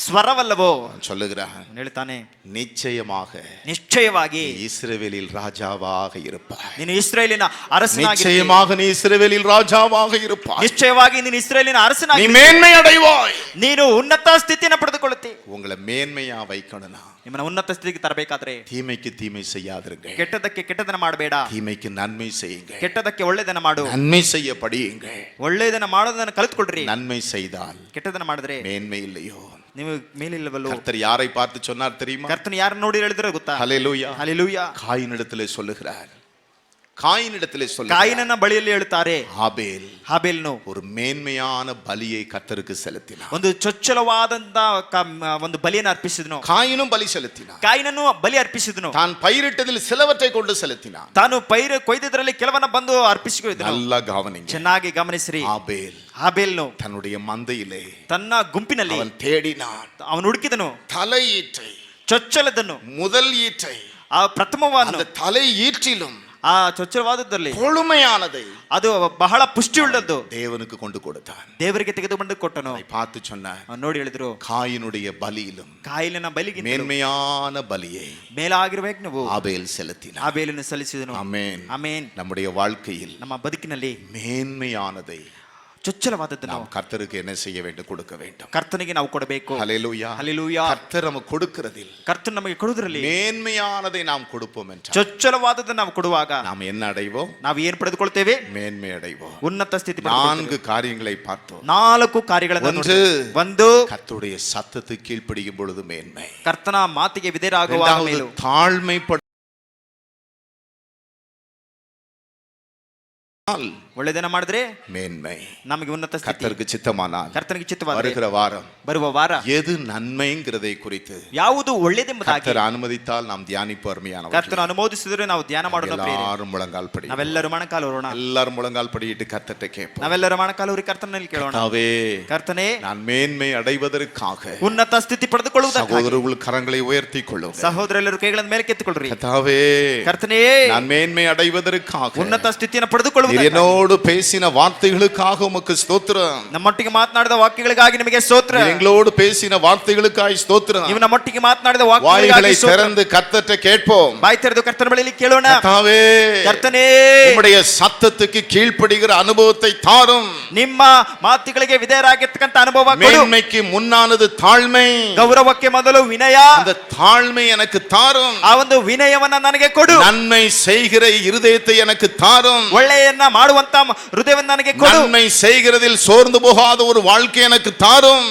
ಸ್ವರವಲ್ಲವೋ? சொல்லுகிறார், ಹೇಳ್ತಾನೆ, நிச்சயமாக ನಿಶ್ಚಯವಾಗಿ இஸ்ரவேலில் ராஜாவாக இருப்பாய். ನೀನು ಇಸ್ರಾಯೇಲಿನ ಅರಸನಾಗಿ, நிச்சயமாக நீ இஸ்ரவேலில் ராஜாவாக இருப்பாய். ನಿಶ್ಚಯವಾಗಿ ನೀನು ಇಸ್ರಾಯೇಲಿನ நீ ಅರಸನಾಗಿ மேன்மை அடைவாய். ನೀನು ಉನ್ನತ ಸ್ಥಿತಿಯನ್ನು ಪಡೆದುಕೊಳ್ಳುತ್ತಿ. உங்களை மேன்மையா வைக்கணும்னா ನಿಮ್ಮನ್ನ ಉನ್ನತ ಸ್ಥಿತಿಗೆ ತರಬೇಕಾದ್ರೆ தீமைக்கு தீமை செய்யாதிருங்க. ಕೆಟ್ಟದಕ್ಕೆ ಕೆಟ್ಟದನ್ನ ಮಾಡಬೇಡ. தீமைக்கு நன்மை செய்யுங்க. ಕೆಟ್ಟದಕ್ಕೆ ಒಳ್ಳೆದನ್ನ ಮಾಡು. நன்மை செய்ய படியுங்க. ಒಳ್ಳೆಯದನ್ನ ಮಾಡೋದನ್ನ ಕಲಿತುಕೊಳ್ಳ್ರಿ. நன்மை செய்தால் ಕೆಟ್ಟದನ್ನ ಮಾಡಿದ್ರೆ மேன்மை இல்லையோ? ನೀವು ಮೇಲಿಲ್ಲವಲ್ಲೋ? கர்த்தர் யாரை பார்த்து சொன்னார் தெரியுமா? ಕರ್ತನು ಯಾರನ್ನ ನೋಡಿ ಹೇಳಿದ್ರೆ ಗೊತ್ತಾ? ஹல்லேலூயா. ಹಲ್ಲೆಲೂಯಾ. காயினிடத்திலே சொல்லுகிறார். காயினிடத்திலே சொல்லுகிறார், ಕಾಯಿನನ ಬಳಿಯಲ್ಲಿ ಹೇಳ್ತಾರೆ, ஆபேல் ಹಾಬೇಲ್ನು ஒரு மேன்மையான பலியை கர்த்தருக்கு செலுத்தினார். ಒಂದು ಚೊಚ್ಚಲವಾದಂತ ಒಂದು ಬಲಿಯನ್ನು ಅರ್ಪಿಸಿದನು. காயினும் பலி செலுத்தினார். ಕಾಯಿನನು ಬಲಿ ಅರ್ಪಿಸಿದನು. தான் பயிரிட்டதில் சிலவற்றை கொண்டு செலுத்தினார். ತಾನು ಪೈರು ಕೊಯ್ದಿದ್ರಲ್ಲಿ ಕೆಲವನ್ನ ಬಂದು ಅರ್ಪಿಸಿಕೊಂಡಿದ್ದನು. நல்லா கவனிங்க. ಚೆನ್ನಾಗಿ ಗಮನಿಸಿರಿ. ஆபேல் ಹಾಬೇಲ್ನು தன்னுடைய மந்தையிலே ತನ್ನ ಗುಂಪಿನಲ್ಲಿ அவன் தேடினான் ಅವನು ಹುಡುಕಿದನು தலை ஈற்றை, ಚೊಚ್ಚಲದನ್ನು, முதல் ஈற்றை. ಆ ಪ್ರಥಮವನ್ನು, அந்த தலை ஈற்றிலும் ಆ ಚೊಚ್ಚಲವಾದದ್ರಲ್ಲಿ கொழுமையானதை ಅದು ಬಹಳ ಪುಷ್ಟಿಯುಳ್ಳದ್ದು தேவனுக்கு கொண்டு கொடுத்தான். ದೇವರಿಗೆ ತೆಗೆದುಕೊಂಡು ಕೊಟ್ಟನು. அதை பார்த்து சொன்னார், ಅವ್ನು ನೋಡಿ ಹೇಳಿದ್ರು, காயினுடைய பலியிலும் ಕಾಯಿಲಿನ ಬಲಿಗೆ மேன்மையான பலியை ಮೇಲಾಗಿರ್ಬೇಕು ನೀವು ஆபேல் செலுத்தினார். ಹಾಬೇಲನ್ನು ಸಲ್ಲಿಸಿದನು. ஆமென். ಆಮೇನ್. நம்முடைய வாழ்க்கையில் ನಮ್ಮ ಬದುಕಿನಲ್ಲಿ மேன்மையானதை ಚೊಚ್ಚಲವಾದದ್ದು நாம் கர்த்தருக்கு என்ன செய்ய வேண்டும்? கொடுக்க வேண்டும். ಕರ್ತನಿಗೆ ನಾವು ಕೊಡಬೇಕು. ஹல்லேலூயா. ಹಲ್ಲೆಲೂಯಾ. கர்த்தர் நமக்கு கொடுக்கிறதில் ಕರ್ತನು ನಮಗೆ ಕೊಡುವುದರಲ್ಲಿ மேன்மையானதை நாம் கொடுப்போம் என்றால் ಚೊಚ್ಚಲವಾದದ್ದನ್ನು ನಾವು ಕೊಡುವಾಗ நாம் என்ன அடைவோம்? ನಾವು ಏನು ಪಡೆದುಕೊಳ್ತೇವೆ? மேன்மை அடைவோம். ಉನ್ನತ ಸ್ಥಿತಿ. 4 காரியங்களை பார்த்தோம். 4 ಕಾರ್ಯಗಳನ್ನು ஒன்று, ನೋಡಿದೆವು. ಒಂದು, கர்த்தருடைய சத்தத்துக்கு கீழ்ப்படியும் பொழுது மேன்மை. ಕರ್ತನ ಮಾತಿಗೆ ವಿಧೇಯರಾಗುವ ಮೇಲು. தாழ்மைப்பட ಒಳ್ಳೆದನ್ನ ಮಾಡಿದ್ರೆ மேன்மை. ನಮಗೆ ಉನ್ನತ ಸ್ಥಿತಿ. கர்த்தருக்கு சித்தமானால் ಕರ್ತನಿಗೆ ಚಿತ್ತವಾದರೆ வருகிற வாரம் ಬರುವ ವಾರ எது நன்மைங்கிறதை குறித்து ಯಾವುದು ಒಳ್ಳೆದೆಂಬುದಾಗಿ கர்த்தர் அனுமதித்தால் நாம் தியானிப்பு அருமையானவர்களே. ಕರ್ತನ ಅನುಮೋದಿಸಿದ್ರೆ ನಾವು ಧ್ಯಾನ ಮಾಡೋಣ ಪ್ರಿಯರೇ. எல்லாரும் முழங்கால் படி, ನಾವೆಲ್ಲರೂ ಮೊಣಕಾಲು ಹೊರೋಣ. எல்லாரும் முழங்கால் படியிட்டு கர்த்தர்ட்ட கேட்போம். ನಾವೆಲ್ಲರೂ ಮೊಣಕಾಲು ಹೊರಿ ಕರ್ತನಲ್ಲಿ ಕೇಳೋಣ. கர்த்தாவே, ಕರ್ತನೇ, நான் மேன்மை அடைவதற்காக ಉನ್ನತ ಸ್ಥಿತಿ ಪಡೆದುಕೊಳ್ಳುವುದಕ್ಕಾಗಿ சகோதரர்கள் கரங்களை உயர்த்தி கொள்ளுங்க. ಸಹೋದರೆಲ್ಲರೂ ಕೈಗಳನ್ನು ಮೇಲೆ ಕೆತ್ತಿಕೊಳ್ಳ್ರಿ. கர்த்தாவே, ಕರ್ತನೇ, நான் மேன்மை அடைவதற்காக ಉನ್ನತ ಸ್ಥಿತಿಯನ್ನು நீர் ಪಡೆದುಕೊಳ್ಳುವುದಕ್ಕಾಗಿ என்னோடு பேசின வார்த்தைகளுக்காக உமக்கு ஸ்தோத்திரம். ನಮ್ಮೊಟ್ಟಿಗೆ ಮಾತನಾಡಿದ ವಾಕ್ಯಗಳಿಗಾಗಿ ನಿಮಗೆ ಸ್ತೋತ್ರ. நீர் எங்களோடு பேசின வார்த்தைகளுக்காய் ஸ்தோத்திரம். ನೀವು ನಮ್ಮೊಟ್ಟಿಗೆ ಮಾತನಾಡಿದ வாய்களை ವಾಕ್ಯಗಳಿಗಾಗಿ ಸ್ತೋತ್ರ. திறந்து கர்த்தர்ட்ட கேட்போம். ಬಾಯಿ ತೆರೆದು ಕರ್ತನ ಬಳಿಯಲ್ಲಿ ಕೇಳೋಣ. கர்த்தாவே, ಕರ್ತನೇ, உம்முடைய சத்தத்துக்கு கீழ்ப்படுகிற அனுபவத்தை தாரும். ನಿಮ್ಮ ಮಾತುಗಳಿಗೆ ವಿಧೇಯರಾಗಿರ್ತಕ್ಕಂಥ ಅನುಭವ ಕೊಡು. மேன்மைக்கு முன்னானது தாழ்மை, ಗೌರವಕ್ಕೆ ಮೊದಲು ವಿನಯ. அந்த தாழ்மை எனக்கு தாரும். ಆ ಒಂದು ವಿನಯವನ್ನ ನನಗೆ ಕೊಡು. நன்மை செய்கிற இருதயத்தை எனக்கு தாரும். ಒಳ್ಳೆಯನ್ನ ಮಾಡುವಂತ ಹೃದಯವನ್ನು ನನಗೆ ಕೊಡು. நன்மை செய்கிறதில் சோர்ந்து போகாத ஒரு வாழ்க்கை எனக்கு தாரும்.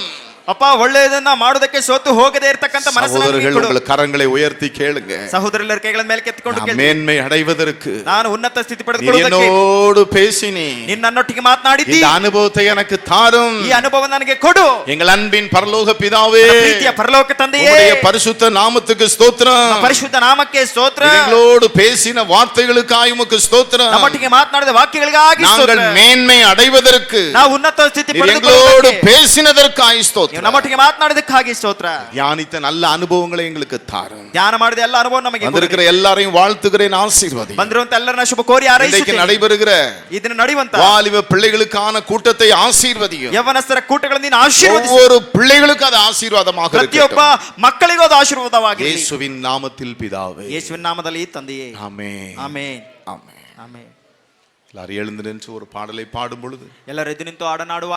ಅಪ್ಪ, ಒಳ್ಳೆಯದನ್ನ ಮಾಡೋದಕ್ಕೆ ಸೋತು ಹೋಗದೇ ಇರತಕ್ಕಂತ ಮನಸ್ಸನ್ನು ನನಗೆ சகோதரர்கள், ಕೊಡು. உங்கள் கரங்களை உயர்த்தி கேளுங்க. ಸಹೋದರರ ಕೈಗಳ ಮೇಲೆ ಕೆತ್ತಿಕೊಂಡು நான் ಕೇಳಿ. மேன்மை அடைவதற்கு ನಾನು ಉನ್ನತ ಸ್ಥಿತಿ நீர் ಪಡೆದುಕೊಳ್ಳುವುದಕ್ಕೆ என்னோடு பேசினி, ನೀನು ನನ್ನೊಟ್ಟಿಗೆ ಮಾತನಾಡಿದ್ದಿ. இந்த அனுபவத்தை எனக்கு தாரும். ಈ ಅನುಭವ ನನಗೆ ಕೊಡು. எங்கள் அன்பின் பரலோக பிதாவே, ಪ್ರೀತಿಯ ಪರಲೋಕ ತಂದೆಯೇ, உம்முடைய பரிசுத்த நாமத்துக்கு ஸ்தோத்திரம். ಪರಿಶುದ್ಧ ನಾಮಕ್ಕೆ ಸ್ತೋತ್ರ. நீர் எங்களோடு பேசின வார்த்தைகளுக்காய் உமக்கு ஸ்தோத்திரம். ನಮ್ಮೊಟ್ಟಿಗೆ ಮಾತನಾಡಿದ ವಾಕ್ಯಗಳಿಗಾಗಿ நாங்கள் ಸ್ತೋತ್ರ. மேன்மை அடைவதற்கு ನಾವು ಉನ್ನತ ಸ್ಥಿತಿ நீர் எங்களோடு ಪಡೆದುಕೊಳ್ಳುವುದಕ್ಕೆ பேசினதற்காய் ನೀವು ஸ்தோத்திரம். ನಮ್ಮೊಟ್ಟಿಗೆ ಮಾತನಾಡಿದಕ್ಕಾಗಿ ಸ್ತೋತ್ರ. தியானித்த நல்ல ಅನುಭವங்களை எங்களுக்கு தாரும். ಧ್ಯಾನ ಮಾಡಿದ ಎಲ್ಲ ಅನುಭವ ನಮಗೆ வந்திருக்கிற எல்லாரையும் வாழ்த்துகிறேன், ஆசீர்வதி. ಬಂದಿರುವಂತ ಎಲ್ಲರನ್ನ ಶುಭ ಕೋರಿ இன்றைக்கு ಹಾರೈಸುತ್ತೇನೆ. நடைபெறுகிற ಇದನ್ನು ನಡೆಯುವಂತ வாலிப பிள்ளைகளுக்கான கூட்டத்தை ஆசீர்வதியும். ಯವನಸ್ಥರ ಕೂಟಗಳನ್ನು ನೀನು ಆಶೀರ್ವದಿಸು. ஒவ்வொரு பிள்ளைகளுக்கு அது ஆசீர்வாதமாக ಪ್ರತಿಯೊಬ್ಬ இருக்கட்டும். ಮಕ್ಕಳಿಗೂ ಅದು ಆಶೀರ್ವಾದವಾಗಲಿ. இயேசுவின் நாமத்தில் பிதாவே, ಯೇಸುವಿನ ನಾಮದಲ್ಲಿ ತಂದೆಯೇ, ஆமென். ಆಮೆನ್, ஆமென். ಆಮೆನ್. எல்லாரும் எழுந்து நின்று ஒரு பாடலை பாடும் பொழுது ಎಲ್ಲರೂ ಎದ್ದು ನಿಂತು ಹಾಡನಾಡುವ